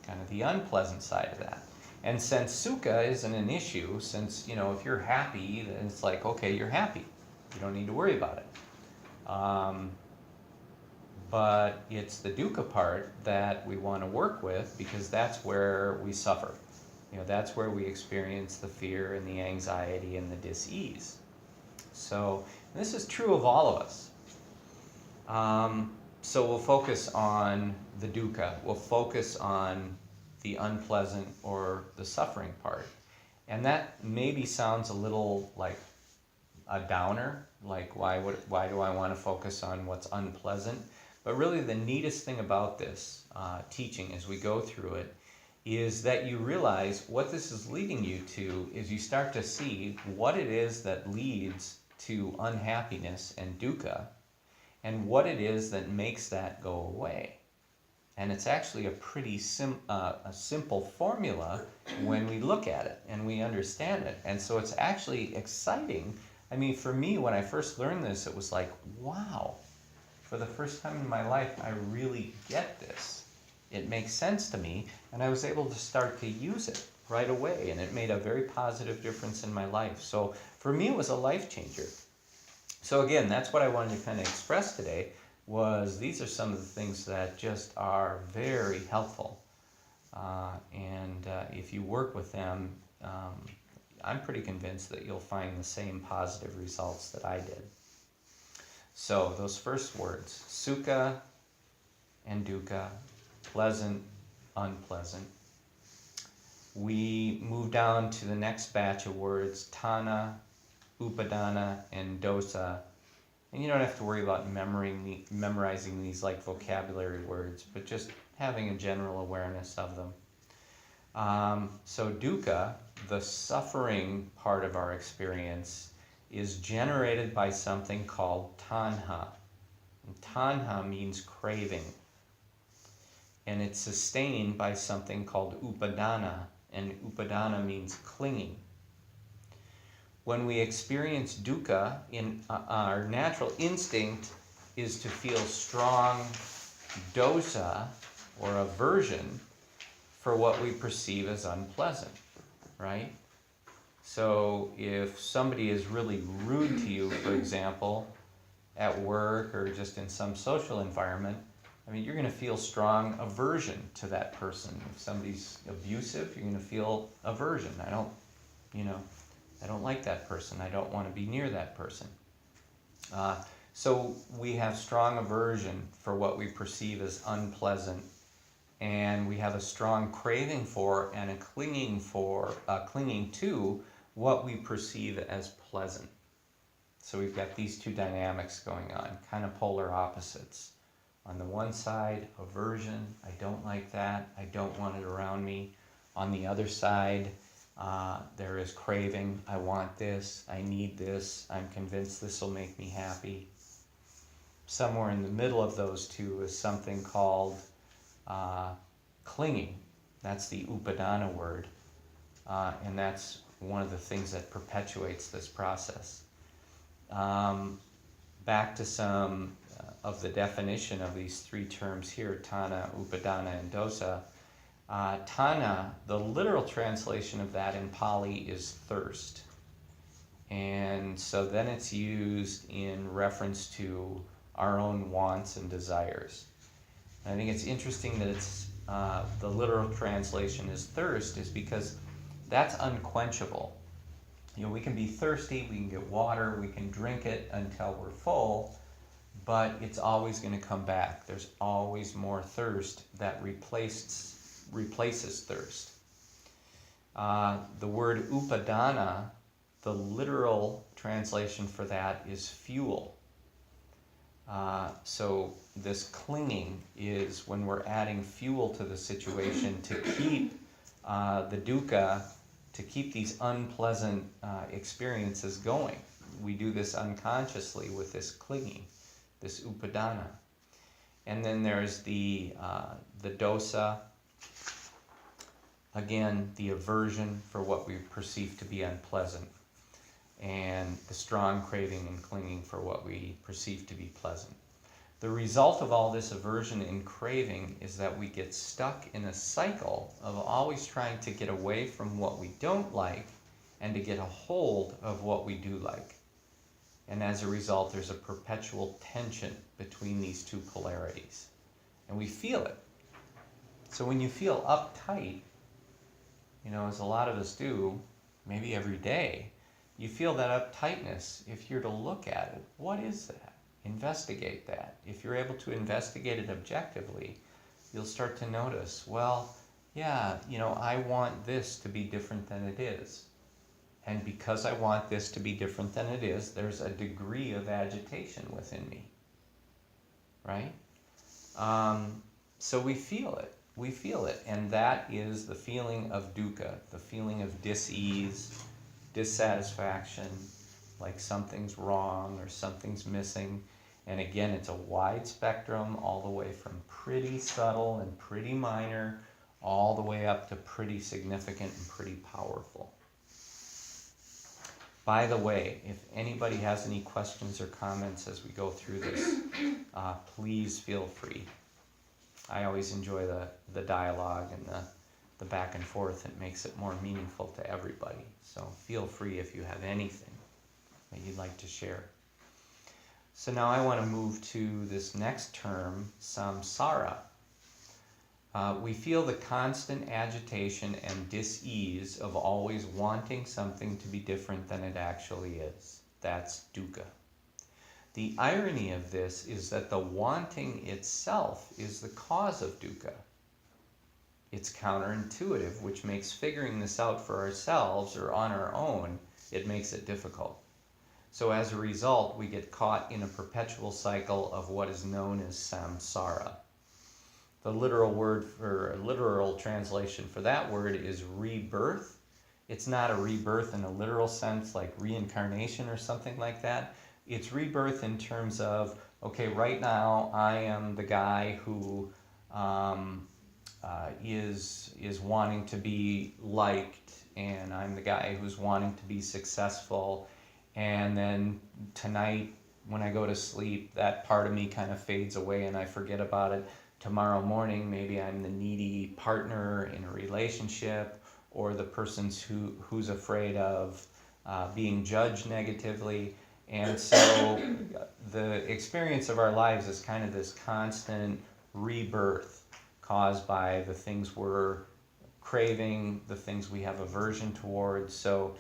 S2: kind of the unpleasant side of that. And since sukha isn't an issue, since, if you're happy, then it's like, okay, you're happy. You don't need to worry about it. But it's the dukkha part that we want to work with, because that's where we suffer. That's where we experience the fear and the anxiety and the dis-ease. So this is true of all of us. So we'll focus on the dukkha. We'll focus on the unpleasant or the suffering part. And that maybe sounds a little like a downer, like why do I want to focus on what's unpleasant? But really the neatest thing about this teaching as we go through it is that you realize what this is leading you to is you start to see what it is that leads to unhappiness and dukkha, and what it is that makes that go away. And it's actually a pretty simple formula when we look at it and we understand it. And so it's actually exciting. I mean, for me, when I first learned this, it was like, wow, for the first time in my life, I really get this. It makes sense to me, and I was able to start to use it right away, and it made a very positive difference in my life. So for me, it was a life changer. So again, that's what I wanted to kind of express today, was these are some of the things that just are very helpful. And if you work with them, I'm pretty convinced that you'll find the same positive results that I did. So those first words, sukha and dukkha, pleasant, unpleasant. we move down to the next batch of words, Thana, Upadana, and Dosa. And you don't have to worry about memorizing these like vocabulary words, but just having a general awareness of them. So dukkha, the suffering part of our experience, is generated by something called tanha. And tanha means craving. And it's sustained by something called upadana, and upadana means clinging. When we experience dukkha, our natural instinct is to feel strong dosa, or aversion, for what we perceive as unpleasant, right? So if somebody is really rude to you, for example, at work or just in some social environment, I mean, you're going to feel strong aversion to that person. If somebody's abusive, you're going to feel aversion. I don't like that person. I don't want to be near that person. So we have strong aversion for what we perceive as unpleasant, and we have a strong craving for and a clinging to what we perceive as pleasant. So we've got these two dynamics going on, kind of polar opposites. On the one side, aversion, I don't like that, I don't want it around me. On the other side, there is craving, I want this, I need this, I'm convinced this will make me happy. Somewhere in the middle of those two is something called clinging. That's the upadana word, and that's one of the things that perpetuates this process. Back to some of the definition of these three terms here, Thana, Upadana, and Dosa. Thana, the literal translation of that in Pali is thirst. And so then it's used in reference to our own wants and desires. And I think it's interesting that it's the literal translation is thirst, is because that's unquenchable. We can be thirsty, we can get water, we can drink it until we're full, but it's always going to come back. There's always more thirst that replaces thirst. The word upadana, the literal translation for that is fuel. So this clinging is when we're adding fuel to the situation to keep the dukkha, to keep these unpleasant experiences going. We do this unconsciously with this clinging, this upadana. And then there's the dosa, again, the aversion for what we perceive to be unpleasant, and the strong craving and clinging for what we perceive to be pleasant. The result of all this aversion and craving is that we get stuck in a cycle of always trying to get away from what we don't like and to get a hold of what we do like. And as a result, there's a perpetual tension between these two polarities. And we feel it. So when you feel uptight, as a lot of us do, maybe every day, you feel that uptightness. If you're to look at it, what is that? Investigate that. If you're able to investigate it objectively, you'll start to notice, well, yeah, I want this to be different than it is. And because I want this to be different than it is, there's a degree of agitation within me, right? So we feel it. We feel it. And that is the feeling of dukkha, the feeling of dis-ease, dissatisfaction, like something's wrong or something's missing. And again, it's a wide spectrum, all the way from pretty subtle and pretty minor, all the way up to pretty significant and pretty powerful. By the way, if anybody has any questions or comments as we go through this, please feel free. I always enjoy the dialogue and the back and forth. It makes it more meaningful to everybody. So feel free if you have anything that you'd like to share. So now I want to move to this next term, samsara. We feel the constant agitation and dis-ease of always wanting something to be different than it actually is. That's dukkha. The irony of this is that the wanting itself is the cause of dukkha. it's counterintuitive, which makes figuring this out for ourselves or on our own, it makes it difficult. So as a result, we get caught in a perpetual cycle of what is known as samsara. The literal translation for that word is rebirth. It's not a rebirth in a literal sense like reincarnation or something like that. It's rebirth in terms of, okay, right now I am the guy who is wanting to be liked, and I'm the guy who's wanting to be successful, and then tonight when I go to sleep, that part of me kind of fades away and I forget about it. Tomorrow morning, maybe I'm the needy partner in a relationship, or the person who's afraid of being judged negatively. And so the experience of our lives is kind of this constant rebirth caused by the things we're craving, the things we have aversion towards. So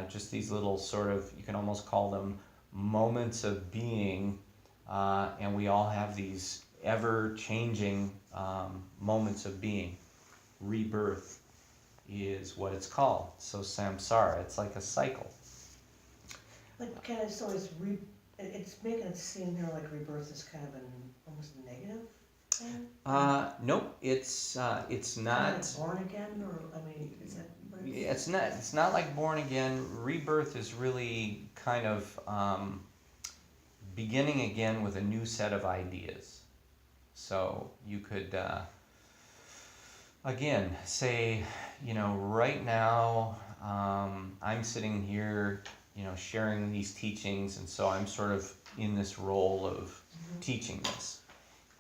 S2: just these little sort of, you can almost call them moments of being, and we all have these ever-changing moments of being. Rebirth is what it's called. So samsara, it's like a cycle.
S1: But kind of, so it's making it seem here like rebirth is kind of an almost negative thing?
S2: Nope, it's not.
S1: Like born again, or, I mean, is that what it's...
S2: It's not like born again. Rebirth is really kind of beginning again with a new set of ideas. So you could, again, say, right now I'm sitting here, sharing these teachings, and so I'm sort of in this role of teaching this.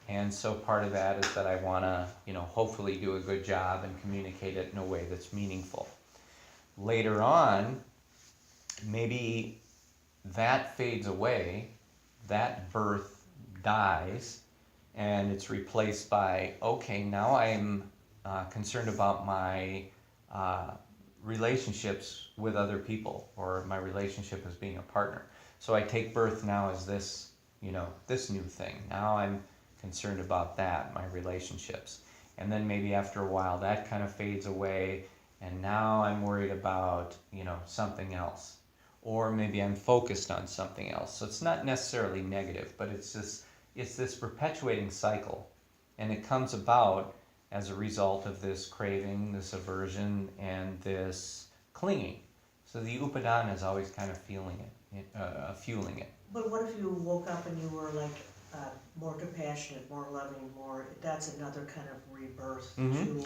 S2: And so part of that is that I want to, hopefully do a good job and communicate it in a way that's meaningful. Later on, maybe that fades away, that birth dies, and it's replaced by, okay, now I'm concerned about my relationships with other people, or my relationship as being a partner. So I take birth now as this, this new thing. Now I'm concerned about that, my relationships. And then maybe after a while that kind of fades away, and now I'm worried about, something else. Or maybe I'm focused on something else. So it's not necessarily negative, but it's this perpetuating cycle. And it comes about as a result of this craving, this aversion, and this clinging. So the upadana is always kind of fueling it.
S1: But what if you woke up and you were like more compassionate, more loving, that's another kind of rebirth to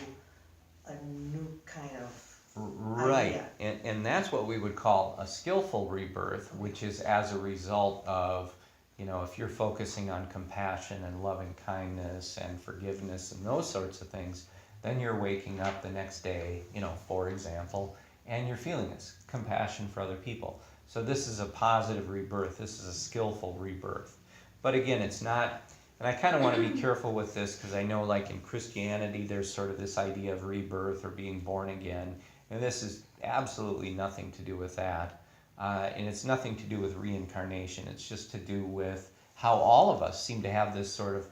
S1: a new kind of
S2: Right,
S1: idea.
S2: and that's what we would call a skillful rebirth, which is as a result of, if you're focusing on compassion and loving kindness and forgiveness and those sorts of things, then you're waking up the next day, for example, and you're feeling this compassion for other people. So this is a positive rebirth, this is a skillful rebirth. But again, it's not, and I kind of want to be careful with this, because I know like in Christianity there's sort of this idea of rebirth or being born again, and this is absolutely nothing to do with that. And it's nothing to do with reincarnation. It's just to do with how all of us seem to have this sort of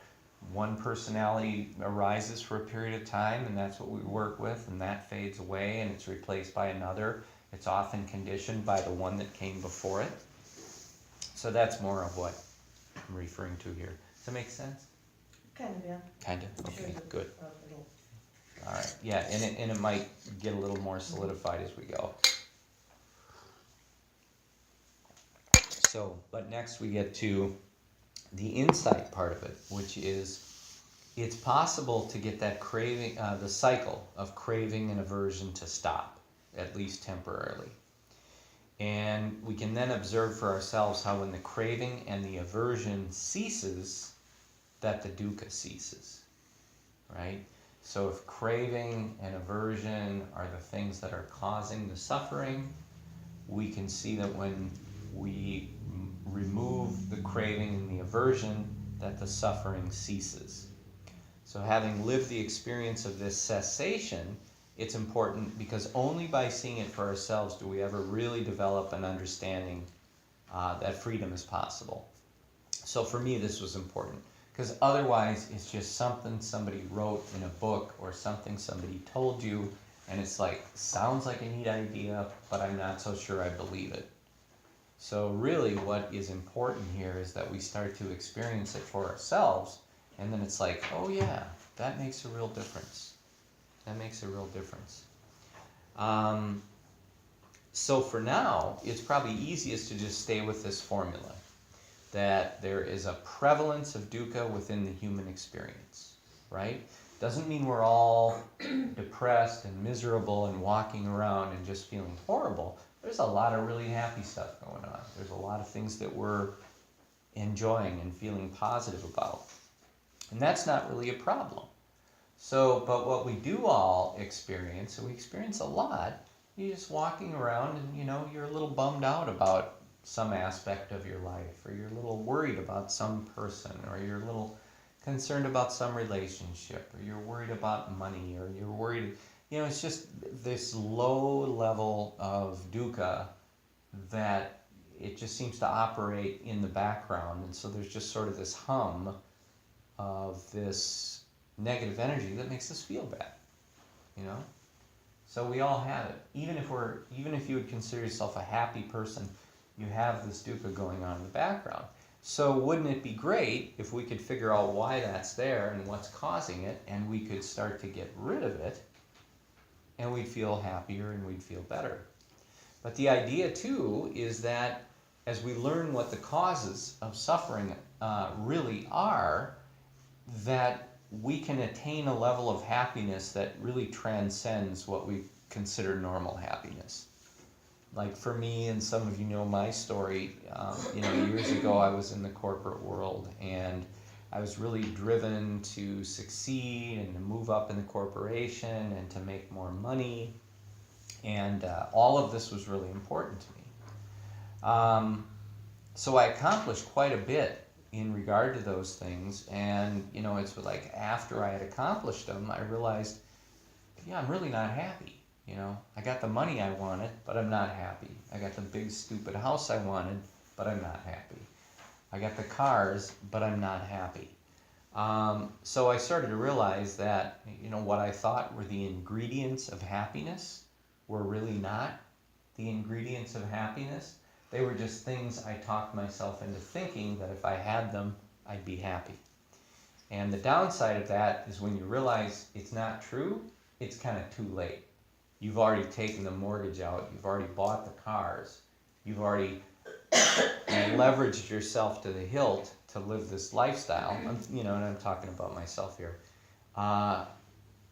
S2: one personality arises for a period of time, and that's what we work with, and that fades away and it's replaced by another. It's often conditioned by the one that came before it. So that's more of what I'm referring to here. Does that make sense?
S1: Kind of, yeah.
S2: Kind of? Okay,
S1: Sure,
S2: good.
S1: it'll...
S2: All right, yeah, and it might get a little more solidified as we go. So, but next we get to the insight part of it, which is it's possible to get that craving, the cycle of craving and aversion to stop, at least temporarily. And we can then observe for ourselves how when the craving and the aversion ceases, that the dukkha ceases, right? So if craving and aversion are the things that are causing the suffering, we can see that when we remove the craving and the aversion, that the suffering ceases. So having lived the experience of this cessation, it's important because only by seeing it for ourselves do we ever really develop an understanding that freedom is possible. So for me this was important, Because otherwise, it's just something somebody wrote in a book or something somebody told you, and it's like, sounds like a neat idea, but I'm not so sure I believe it. So really what is important here is that we start to experience it for ourselves, and then it's like, oh yeah, that makes a real difference. That makes a real difference. So for now, it's probably easiest to just stay with this formula, that there is a prevalence of dukkha within the human experience, right? Doesn't mean we're all depressed and miserable and walking around and just feeling horrible. There's a lot of really happy stuff going on. There's a lot of things that we're enjoying and feeling positive about. And that's not really a problem. So, but what we do all experience, and we experience a lot, you're just walking around and, you know, you're a little bummed out about some aspect of your life, or you're a little worried about some person, or you're a little concerned about some relationship, or you're worried about money, or you're worried, you know, it's just this low level of dukkha that it just seems to operate in the background, and so there's just sort of this hum of this negative energy that makes us feel bad, you know? So we all have it. Even if you would consider yourself a happy person, you have this dukkha going on in the background. So wouldn't it be great if we could figure out why that's there and what's causing it, and we could start to get rid of it, and we'd feel happier and we'd feel better. But the idea too is that as we learn what the causes of suffering really are, that we can attain a level of happiness that really transcends what we consider normal happiness. Like for me, and some of you know my story, you know, years ago I was in the corporate world, and I was really driven to succeed and to move up in the corporation and to make more money, and all of this was really important to me. So I accomplished quite a bit in regard to those things, and you know, it's like after I had accomplished them, I realized, yeah, I'm really not happy. You know, I got the money I wanted, but I'm not happy. I got the big stupid house I wanted, but I'm not happy. I got the cars, but I'm not happy. So I started to realize that, you know, what I thought were the ingredients of happiness were really not the ingredients of happiness. They were just things I talked myself into thinking that if I had them, I'd be happy. And the downside of that is when you realize it's not true, it's kind of too late. You've already taken the mortgage out, you've already bought the cars, you've already leveraged yourself to the hilt to live this lifestyle, you know, and I'm talking about myself here,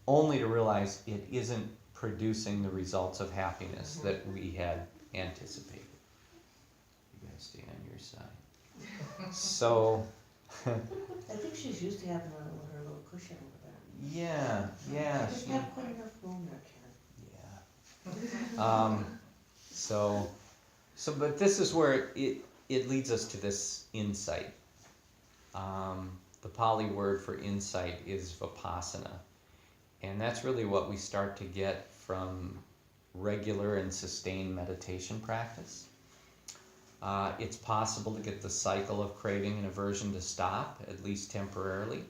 S2: only to realize it isn't producing the results of happiness that we had anticipated. You guys stay on your side. So,
S1: I think she's used to having her little cushion over there.
S2: yeah,
S1: I just have quite enough room there, Ken.
S2: yeah. But this is where it leads us to this insight. The Pali word for insight is vipassana. And that's really what we start to get from regular and sustained meditation practice. It's possible to get the cycle of craving and aversion to stop, at least temporarily.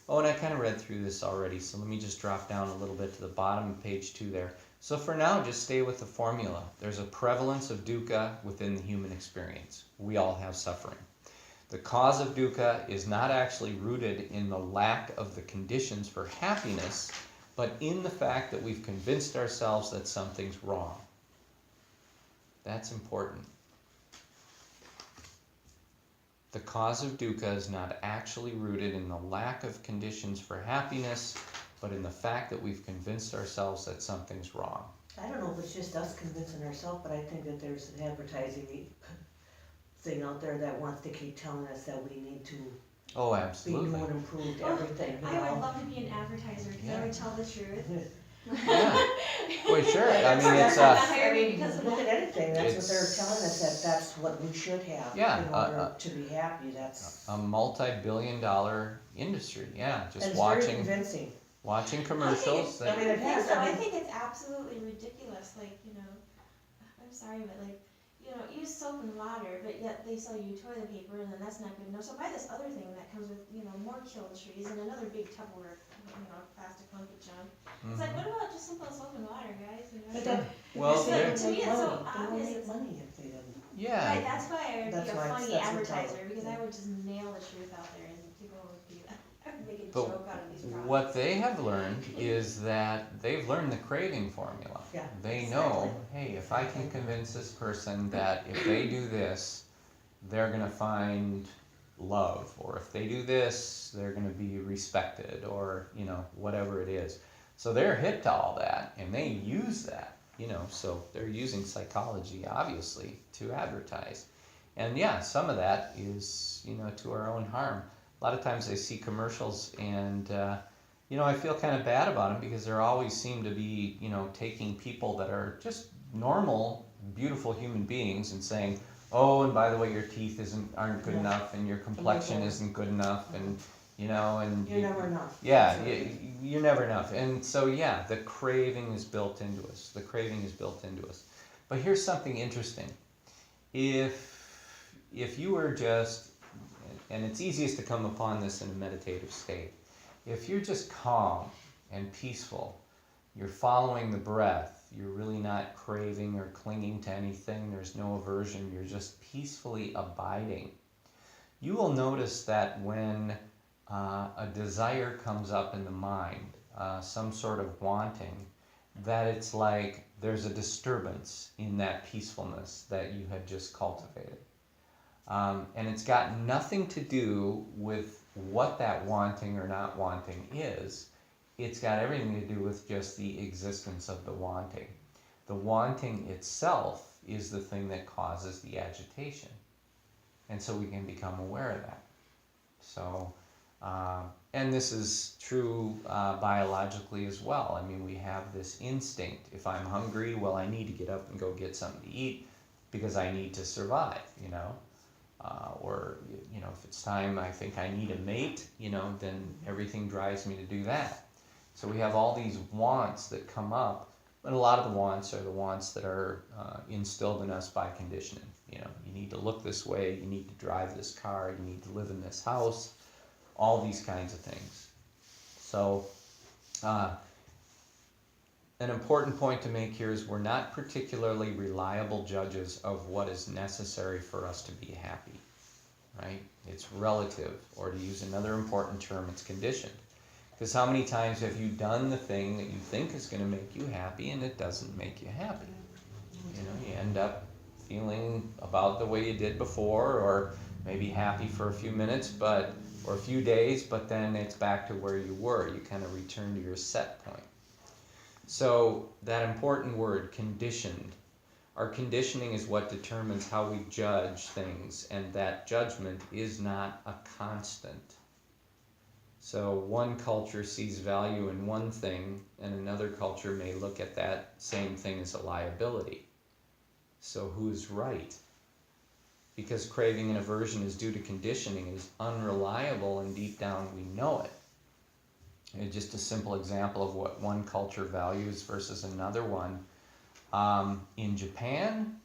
S2: Oh, and I kind of read through this already, so let me just drop down a little bit to the bottom of page 2 there. So for now, just stay with the formula. There's a prevalence of dukkha within the human experience. We all have suffering. The cause of dukkha is not actually rooted in the lack of the conditions for happiness, but in the fact that we've convinced ourselves that something's wrong. That's important. The cause of dukkha is not actually rooted in the lack of conditions for happiness, but in the fact that we've convinced ourselves that something's wrong.
S1: I don't know if it's just us convincing ourselves, but I think that there's an advertising thing out there that wants to keep telling us that we need to
S2: Oh,
S1: be
S2: absolutely.
S1: new and improved everything, you
S3: I would
S1: know?
S3: love to be an advertiser because
S2: Yeah.
S3: I would tell the truth.
S2: Yeah. Well, sure. I mean, it's
S3: Hire me
S1: I
S3: because of
S1: mean, look at
S3: that.
S1: anything, that's what they're
S2: It's-
S1: telling us, that that's what we should have
S2: Yeah,
S1: in order to be happy, that's.
S2: a multi-billion-dollar industry. Yeah,
S1: And
S2: just
S1: it's very
S2: watching
S1: convincing.
S2: commercials.
S1: I mean, it has,
S3: So
S1: I
S3: I
S1: mean-
S3: think it's absolutely ridiculous. Like, you know, I'm sorry, but like, use soap and water, but yet they sell you toilet paper, and then that's not good enough. So buy this other thing that comes with, more toiletries and another big Tupperware, plastic hunky junk. It's like, what about just simple soap and water, guys?
S1: But then,
S2: Well,
S1: if they
S3: to
S1: don't
S3: me
S1: make
S3: it's so
S1: money, they don't
S3: obvious,
S1: make
S3: it's-
S1: money if they didn't.
S2: Yeah.
S3: Right, that's why I would
S1: That's
S3: be a
S1: why it's-
S3: funny
S1: that's what's
S3: advertiser,
S1: out,
S3: because
S1: yeah.
S3: I would just nail the truth out there and people would be, I would make a
S2: But
S3: joke out of these products.
S2: what they have learned is that they've learned the craving formula.
S1: Yeah,
S2: They know, hey, if I can convince this person that if they do this, they're gonna find love, or if they do this, they're gonna be respected, or, whatever it is. So they're hip to all that, and they use that, so they're using psychology, obviously, to advertise. And yeah, some of that is, to our own harm. A lot of times I see commercials and, I feel kind of bad about them because they always seem to be, taking people that are just normal, beautiful human beings and saying, oh, and by the way, your teeth aren't good
S1: Yeah.
S2: enough, and your complexion
S1: forward.
S2: isn't good enough, and, and.
S1: You're never enough.
S2: Yeah,
S1: Absolutely.
S2: you're never enough. And so, yeah, the craving is built into us. The craving is built into us. But here's something interesting. If you were just, and it's easiest to come upon this in a meditative state, if you're just calm and peaceful, you're following the breath, you're really not craving or clinging to anything, there's no aversion, you're just peacefully abiding, you will notice that when a desire comes up in the mind, some sort of wanting, that it's like there's a disturbance in that peacefulness that you had just cultivated. And it's got nothing to do with what that wanting or not wanting is. It's got everything to do with just the existence of the wanting. The wanting itself is the thing that causes the agitation. And so we can become aware of that. So, and this is true biologically as well. I mean, we have this instinct. If I'm hungry, well, I need to get up and go get something to eat because I need to survive, or, if it's time I think I need a mate, then everything drives me to do that. So we have all these wants that come up, and a lot of the wants are the wants that are instilled in us by conditioning. You need to look this way, you need to drive this car, you need to live in this house, all these kinds of things. So an important point to make here is we're not particularly reliable judges of what is necessary for us to be happy, right? It's relative, or to use another important term, it's conditioned. Because how many times have you done the thing that you think is going to make you happy and it doesn't make you happy? You end up feeling about the way you did before, or maybe happy for a few minutes, or a few days, but then it's back to where you were. You kind of return to your set point. So that important word, conditioned. Our conditioning is what determines how we judge things, and that judgment is not a constant. So one culture sees value in one thing, and another culture may look at that same thing as a liability. So who's right? Because craving and aversion is due to conditioning is unreliable, and deep down we know it. And just a simple example of what one culture values versus another one. In Japan,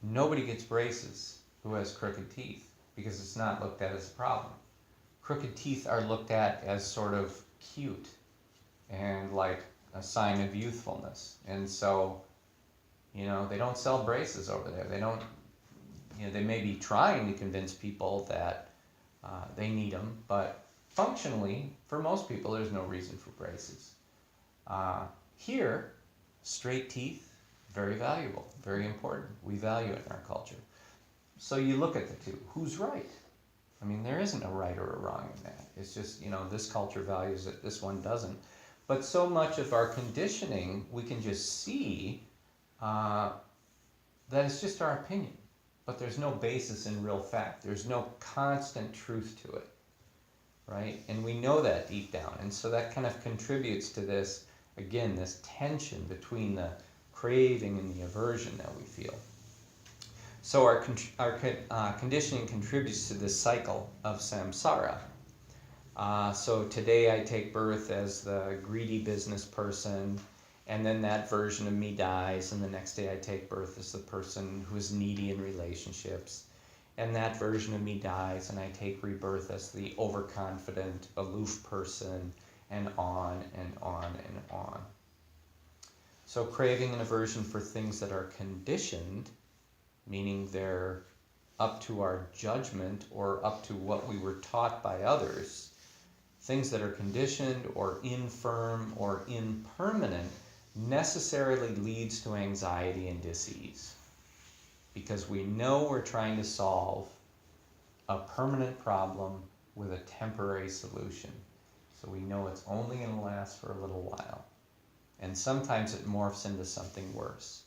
S2: nobody gets braces who has crooked teeth because it's not looked at as a problem. Crooked teeth are looked at as sort of cute and like a sign of youthfulness. And so, they don't sell braces over there. They don't, they may be trying to convince people that they need them, but functionally, for most people, there's no reason for braces. Here, straight teeth, very valuable, very important. We value it in our culture. So you look at the two. Who's right? I mean, there isn't a right or a wrong in that. It's just, this culture values it, this one doesn't. But so much of our conditioning, we can just see that it's just our opinion. But there's no basis in real fact. There's no constant truth to it, right? And we know that deep down. And so that kind of contributes to this, again, this tension between the craving and the aversion that we feel. So our conditioning contributes to this cycle of samsara. So today I take birth as the greedy business person, And then that version of me dies, and the next day I take birth as the person who is needy in relationships. And that version of me dies, and I take rebirth as the overconfident, aloof person, and on and on and on. So craving and aversion for things that are conditioned, meaning they're up to our judgment or up to what we were taught by others, things that are conditioned or infirm or impermanent, necessarily leads to anxiety and dis-ease, because we know we're trying to solve a permanent problem with a temporary solution. So we know it's only going to last for a little while. And sometimes it morphs into something worse.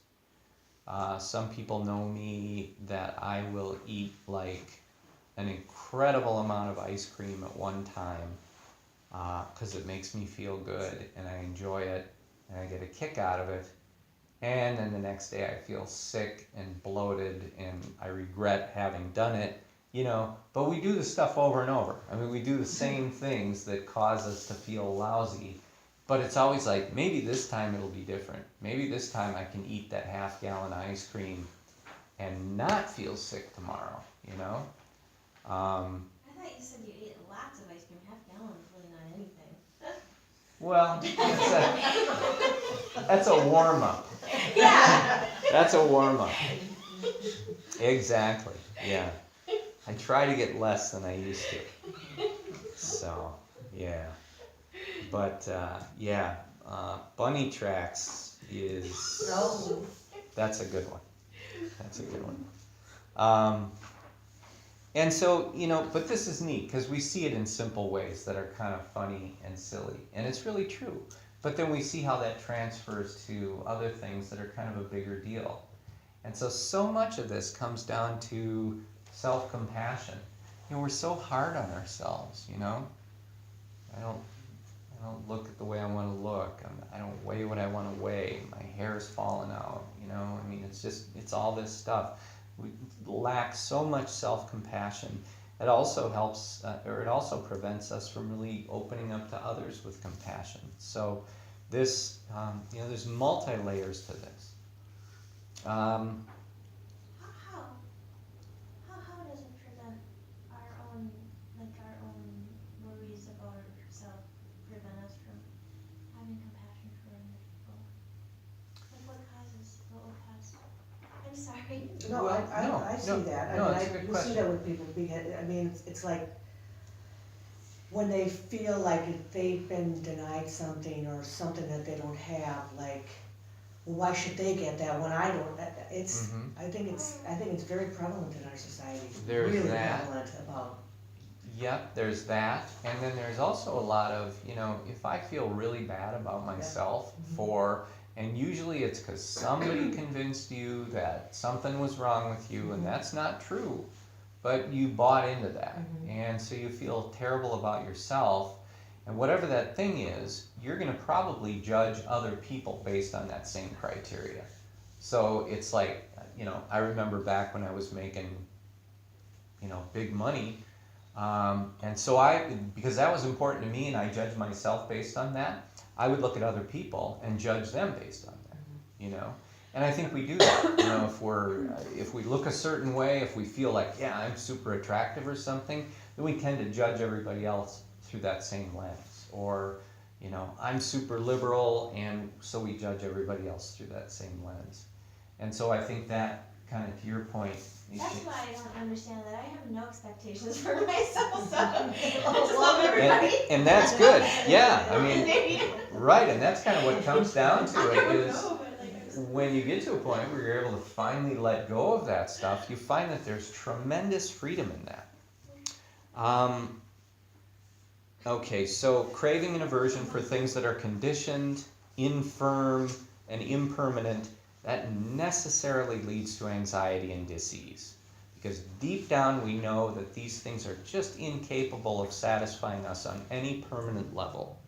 S2: Some people know me that I will eat like an incredible amount of ice cream at one time because it makes me feel good and I enjoy it and I get a kick out of it. And then the next day I feel sick and bloated and I regret having done it, you know. But we do this stuff over and over. I mean, we do the same things that cause us to feel lousy. But it's always like, maybe this time it'll be different. Maybe this time I can eat that half-gallon ice cream and not feel sick tomorrow, you know?
S3: I thought you said you ate lots of ice cream. Half gallon is really not anything.
S2: Well, that's a warm-up.
S3: Yeah.
S2: That's a warm-up. Exactly, yeah. I try to get less than I used to. So, yeah. But, bunny tracks is...
S1: No.
S2: That's a good one. That's a good one. And so, you know, but this is neat because we see it in simple ways that are kind of funny and silly. And it's really true. But then we see how that transfers to other things that are kind of a bigger deal. And so much of this comes down to self-compassion. You know, we're so hard on ourselves, you know? I don't look at the way I want to look. I don't weigh what I want to weigh. My hair is falling out, you know? I mean, it's all this stuff. We lack so much self-compassion. It also helps, or it also prevents us from really opening up to others with compassion. So this, you know, there's multi-layers to this.
S3: How does it prevent our own worries about ourselves, prevent us from having compassion for other people? Like what causes, what would cause? I'm sorry.
S1: No,
S2: Well,
S1: I see
S2: no,
S1: that.
S2: no,
S1: I
S2: it's a
S1: mean,
S2: good
S1: we
S2: question.
S1: see that with people because, I mean, it's like when they feel like if they've been denied something or something that they don't have, like, well, why should they get that when I don't? It's, I think it's very prevalent in our society.
S2: There's
S1: really
S2: that.
S1: prevalent about.
S2: Yep, there's that. And then there's also a lot of, you know, if I feel really bad about myself and usually it's because somebody convinced you that something was wrong with you, and that's not true. But you bought into that. And so you feel terrible about yourself. And whatever that thing is, you're going to probably judge other people based on that same criteria. So it's like, you know, I remember back when I was making, you know, big money. And so because that was important to me and I judged myself based on that, I would look at other people and judge them based on that, you know? And I think we do that, you know, if we look a certain way, if we feel like, yeah, I'm super attractive or something, then we tend to judge everybody else through that same lens. Or, you know, I'm super liberal, and so we judge everybody else through that same lens. And so I think that, kind of to your point,
S3: That's why I don't understand that. I have no expectations for myself, so I just love everybody.
S2: and that's good. Yeah, I mean, right, and that's kind of what comes down to it is when you get to a point where you're able to finally let go of that stuff, you find that there's tremendous freedom in that. Okay, so craving and aversion for things that are conditioned, infirm, and impermanent, that necessarily leads to anxiety and dis-ease. Because deep down we know that these things are just incapable of satisfying us on any permanent level.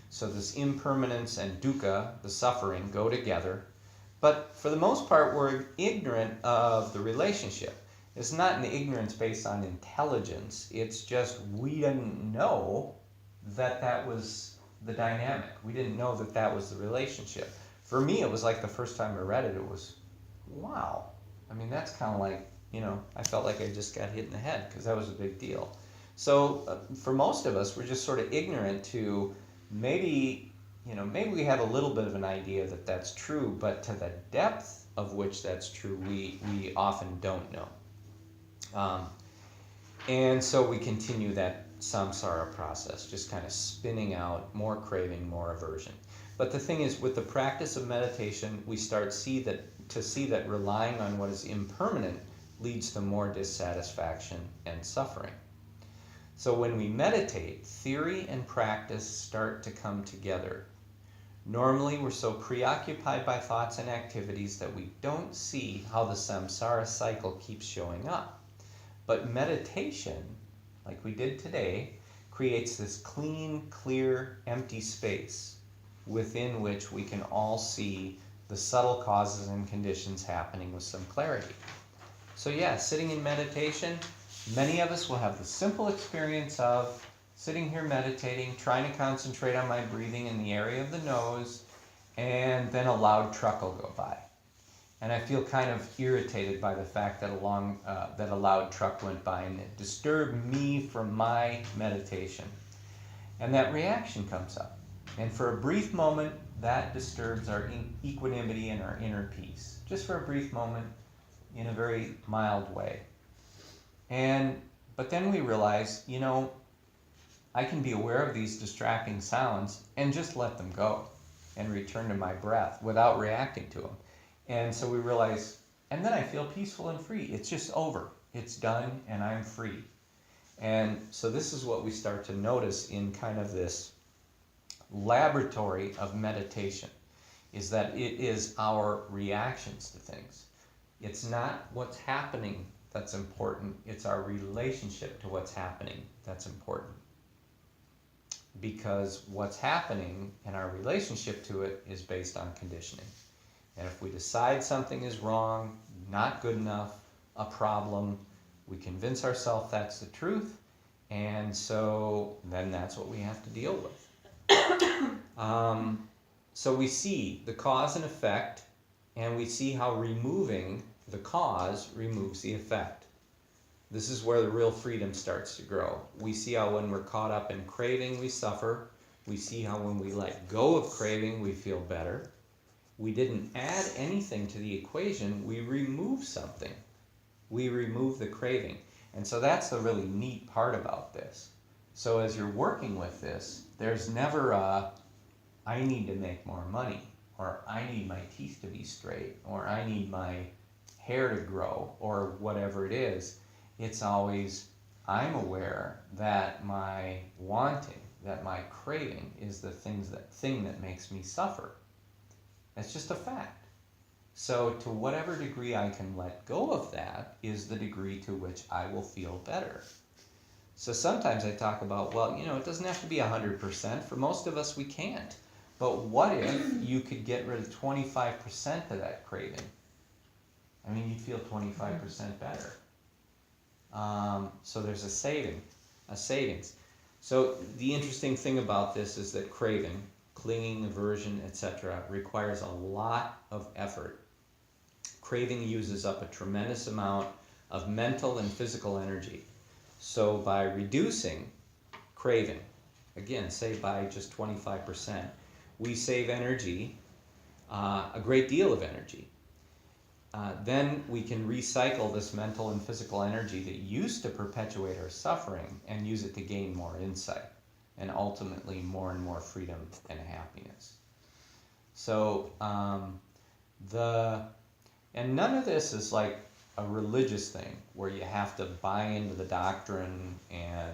S2: So this impermanence and dukkha, the suffering, go together. But for the most part, we're ignorant of the relationship. It's not an ignorance based on intelligence. It's just we didn't know that that was the dynamic. We didn't know that that was the relationship. For me, it was like the first time I read it, it was, wow. I mean, that's kind of like, I felt like I just got hit in the head because that was a big deal. So for most of us, we're just sort of ignorant to maybe we have a little bit of an idea that that's true, but to the depth of which that's true, we often don't know. And so we continue that samsara process, just kind of spinning out more craving, more aversion. But the thing is, with the practice of meditation, we start to see that relying on what is impermanent leads to more dissatisfaction and suffering. So when we meditate, theory and practice start to come together. Normally, we're so preoccupied by thoughts and activities that we don't see how the samsara cycle keeps showing up. But meditation, like we did today, creates this clean, clear, empty space within which we can all see the subtle causes and conditions happening with some clarity. So yeah, sitting in meditation, many of us will have the simple experience of sitting here meditating, trying to concentrate on my breathing in the area of the nose, and then a loud truck will go by. And I feel kind of irritated by the fact that a loud truck went by and it disturbed me from my meditation. And that reaction comes up. And for a brief moment, that disturbs our equanimity and our inner peace. Just for a brief moment, in a very mild way. But then we realize, I can be aware of these distracting sounds and just let them go and return to my breath without reacting to them. And so we realize, and then I feel peaceful and free. It's just over. It's done and I'm free. And so this is what we start to notice in kind of this laboratory of meditation, is that it is our reactions to things. It's not what's happening that's important. It's our relationship to what's happening that's important. Because what's happening and our relationship to it is based on conditioning. And if we decide something is wrong, not good enough, a problem, we convince ourselves that's the truth, and so then that's what we have to deal with. So we see the cause and effect, and we see how removing the cause removes the effect. This is where the real freedom starts to grow. We see how when we're caught up in craving, we suffer. We see how when we let go of craving, we feel better. We didn't add anything to the equation, we remove something. We remove the craving. And so that's the really neat part about this. So as you're working with this, there's never a, I need to make more money, or I need my teeth to be straight, or I need my hair to grow, or whatever it is. It's always, I'm aware that my wanting, that my craving is the thing that makes me suffer. That's just a fact. So to whatever degree I can let go of that is the degree to which I will feel better. So sometimes I talk about, it doesn't have to be 100%. For most of us, we can't. But what if you could get rid of 25% of that craving? I mean, you'd feel 25% better. So there's a savings. So the interesting thing about this is that craving, clinging, aversion, etc., requires a lot of effort. Craving uses up a tremendous amount of mental and physical energy. So by reducing craving, again, say by just 25%, we save energy, a great deal of energy. Then we can recycle this mental and physical energy that used to perpetuate our suffering and use it to gain more insight and ultimately more and more freedom and happiness. So and none of this is like a religious thing where you have to buy into the doctrine and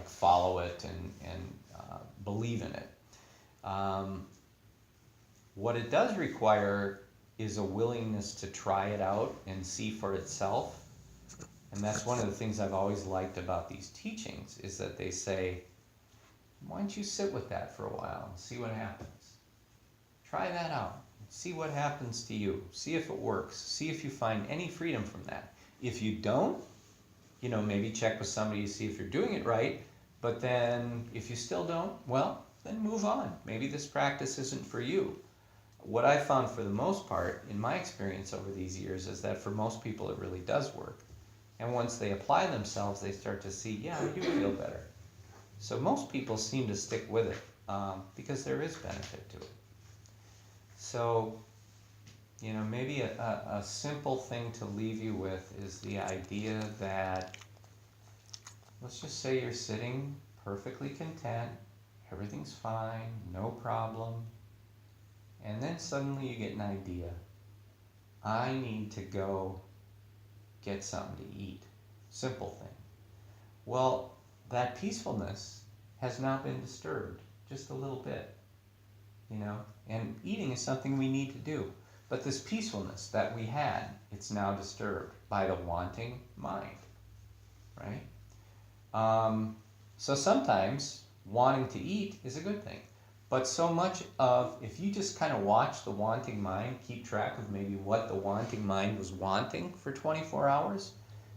S2: follow it and believe in it. What it does require is a willingness to try it out and see for itself. And that's one of the things I've always liked about these teachings, is that they say, why don't you sit with that for a while and see what happens? Try that out. See what happens to you. See if it works. See if you find any freedom from that. If you don't, maybe check with somebody to see if you're doing it right. But then if you still don't, well, then move on. Maybe this practice isn't for you. What I found for the most part, in my experience over these years, is that for most people it really does work. And once they apply themselves, they start to see, yeah, I do feel better. So most people seem to stick with it because there is benefit to it. So, maybe a simple thing to leave you with is the idea that, let's just say you're sitting perfectly content, everything's fine, no problem, and then suddenly you get an idea. I need to go get something to eat. Simple thing. Well, that peacefulness has now been disturbed just a little bit, and eating is something we need to do. But this peacefulness that we had, it's now disturbed by the wanting mind, right? So sometimes wanting to eat is a good thing. But so much of, if you just kind of watch the wanting mind, keep track of maybe what the wanting mind was wanting for 24 hours,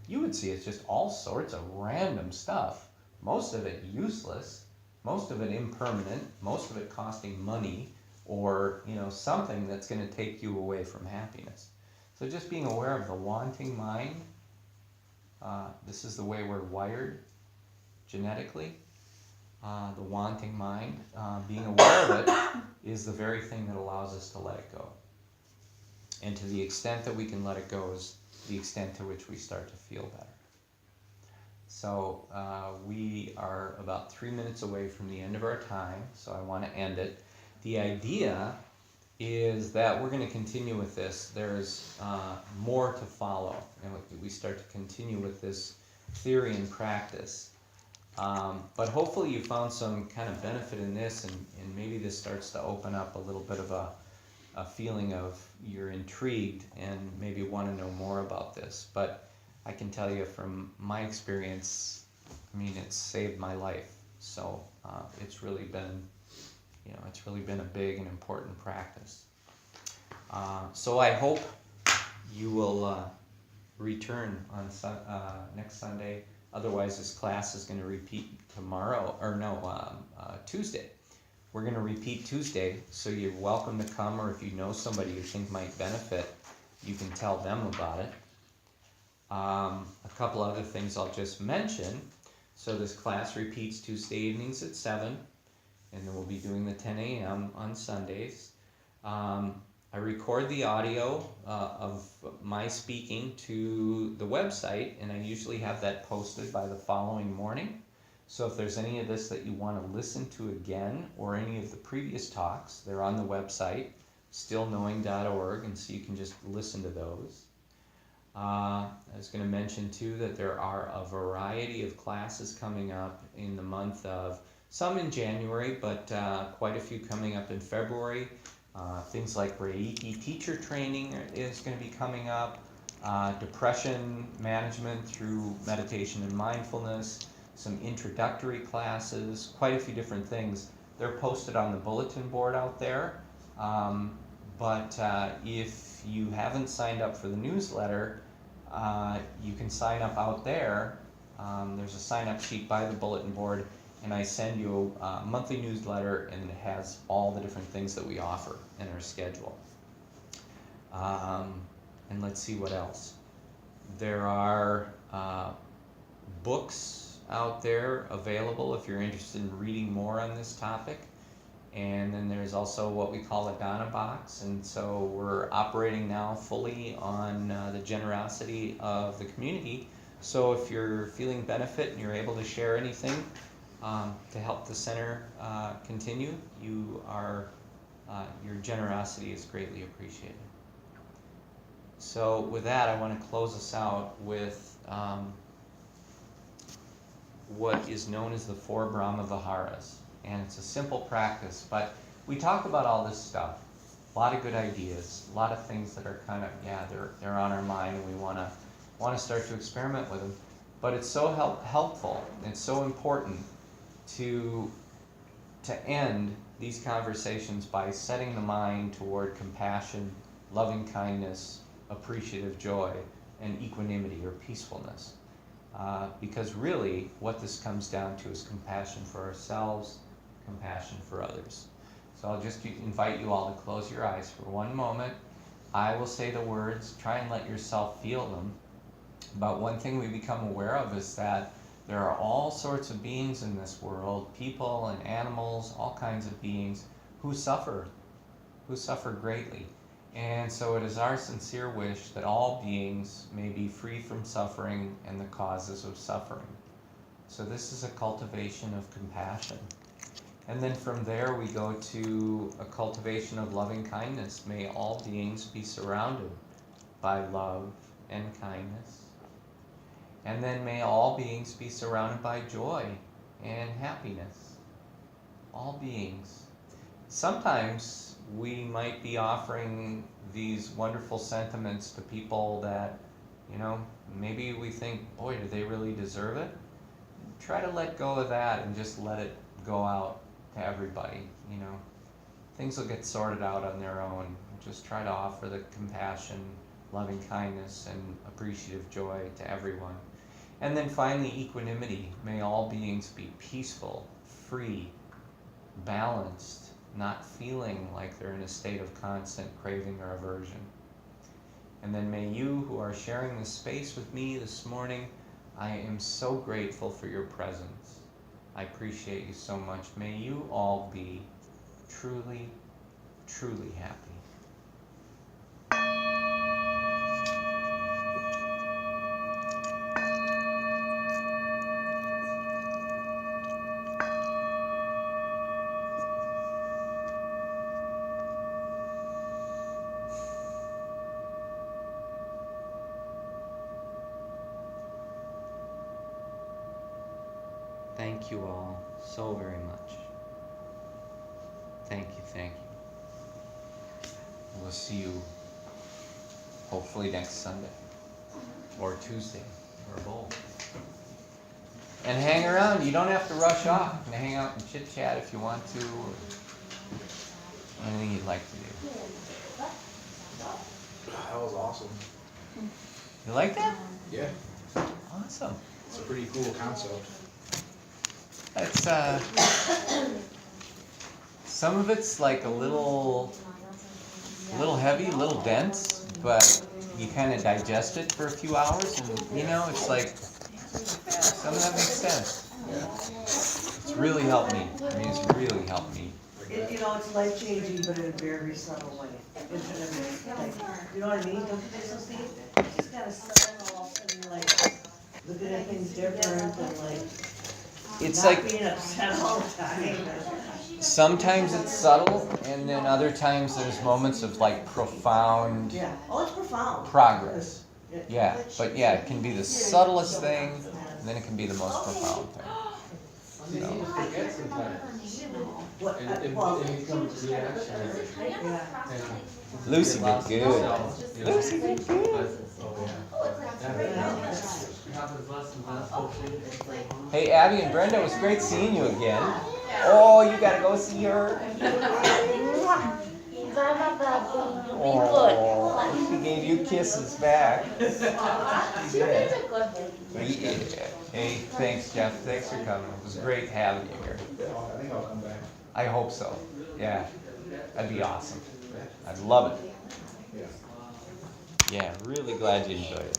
S2: you would see it's just all sorts of random stuff. Most of it useless, most of it impermanent, most of it costing money, or something that's going to take you away from happiness. So just being aware of the wanting mind, this is the way we're wired genetically. The wanting mind, being aware of it is the very thing that allows us to let it go. And to the extent that we can let it go is the extent to which we start to feel better. So we are about 3 minutes away from the end of our time, so I want to end it. The idea is that we're going to continue with this. There's more to follow, and we start to continue with this theory and practice. But hopefully you found some kind of benefit in this, and maybe this starts to open up a little bit of a feeling of you're intrigued and maybe want to know more about this. But I can tell you from my experience, it's saved my life. So it's really been a big and important practice. So I hope you will return on next Sunday. Otherwise, this class is going to repeat Tuesday. We're going to repeat Tuesday, so you're welcome to come, or if you know somebody you think might benefit, you can tell them about it. A couple other things I'll just mention. So this class repeats Tuesday evenings at 7, and then we'll be doing the 10 a.m. on Sundays. I record the audio of my speaking to the website, and I usually have that posted by the following morning. So if there's any of this that you want to listen to again, or any of the previous talks, they're on the website, stillknowing.org, and so you can just listen to those. I was going to mention too that there are a variety of classes coming up in the month of, some in January, but quite a few coming up in February. Things like Reiki teacher training is going to be coming up, depression management through meditation and mindfulness, some introductory classes, quite a few different things. They're posted on the bulletin board out there, but if you haven't signed up for the newsletter, you can sign up out there. There's a sign-up sheet by the bulletin board, and I send you a monthly newsletter, and it has all the different things that we offer in our schedule. And let's see what else. There are books out there available if you're interested in reading more on this topic. And then there's also what we call a Dana box, and so we're operating now fully on the generosity of the community. So if you're feeling benefit and you're able to share anything to help the center continue, your generosity is greatly appreciated. So with that, I want to close us out with what is known as the 4 Brahma Viharas. And it's a simple practice, but we talk about all this stuff. A lot of good ideas, a lot of things that are kind of, they're on our mind, and we want to start to experiment with them. But it's so helpful, it's so important to end these conversations by setting the mind toward compassion, loving kindness, appreciative joy, and equanimity or peacefulness. Because really, what this comes down to is compassion for ourselves, compassion for others. So I'll just invite you all to close your eyes for one moment. I will say the words, try and let yourself feel them. But one thing we become aware of is that there are all sorts of beings in this world, people and animals, all kinds of beings who suffer greatly. And so it is our sincere wish that all beings may be free from suffering and the causes of suffering. So this is a cultivation of compassion. And then from there we go to a cultivation of loving kindness. May all beings be surrounded by love and kindness. And then may all beings be surrounded by joy and happiness. All beings. Sometimes we might be offering these wonderful sentiments to people that, maybe we think, boy, do they really deserve it? Try to let go of that and just let it go out to everybody, Things will get sorted out on their own. Just try to offer the compassion, loving kindness, and appreciative joy to everyone. And then finally, equanimity. May all beings be peaceful, free, balanced, not feeling like they're in a state of constant craving or aversion. And then may you who are sharing this space with me this morning, I am so grateful for your presence. I appreciate you so much. May you all be truly, truly happy. Thank you all so very much. Thank you, thank you. We'll see you hopefully next Sunday or Tuesday or both. And hang around. You don't have to rush off. You can hang out and chit chat if you want to, or anything you'd like to do.
S4: That was awesome.
S2: You like that?
S4: Yeah,
S2: Awesome.
S4: it's a pretty cool concept.
S2: It's some of it's like a little heavy, a little dense, but you kind of digest it for a few hours, and it's like, yeah, some of that makes sense. It's really helped me. It's really helped me.
S1: It's life changing, but in a very subtle way. You know what I mean? Don't you think so, Steve? It's just kind of subtle off and looking at things different and
S2: It's
S1: not
S2: like
S1: being upset all the time.
S2: sometimes it's subtle, and then other times there's moments of profound
S1: Yeah. Oh, it's profound.
S2: progress. Yeah, but yeah, it can be the subtlest thing, and then it can be the most profound thing.
S5: You forget sometimes.
S1: What,
S5: And it
S1: well,
S5: becomes reaction.
S2: Lucy did good. Lucy did good.
S5: Oh, yeah. Happens less and less.
S2: Hey, Abby and Brenda, it was great seeing you again. Oh, you gotta go see her. Oh, she gave you kisses back. She did. Yeah. Hey, thanks, Jeff. Thanks for coming. It was great having you here.
S4: I think I'll come back.
S2: I hope so. Yeah, that'd be awesome. I'd love it.
S4: Yeah.
S2: Yeah, really glad you enjoyed it.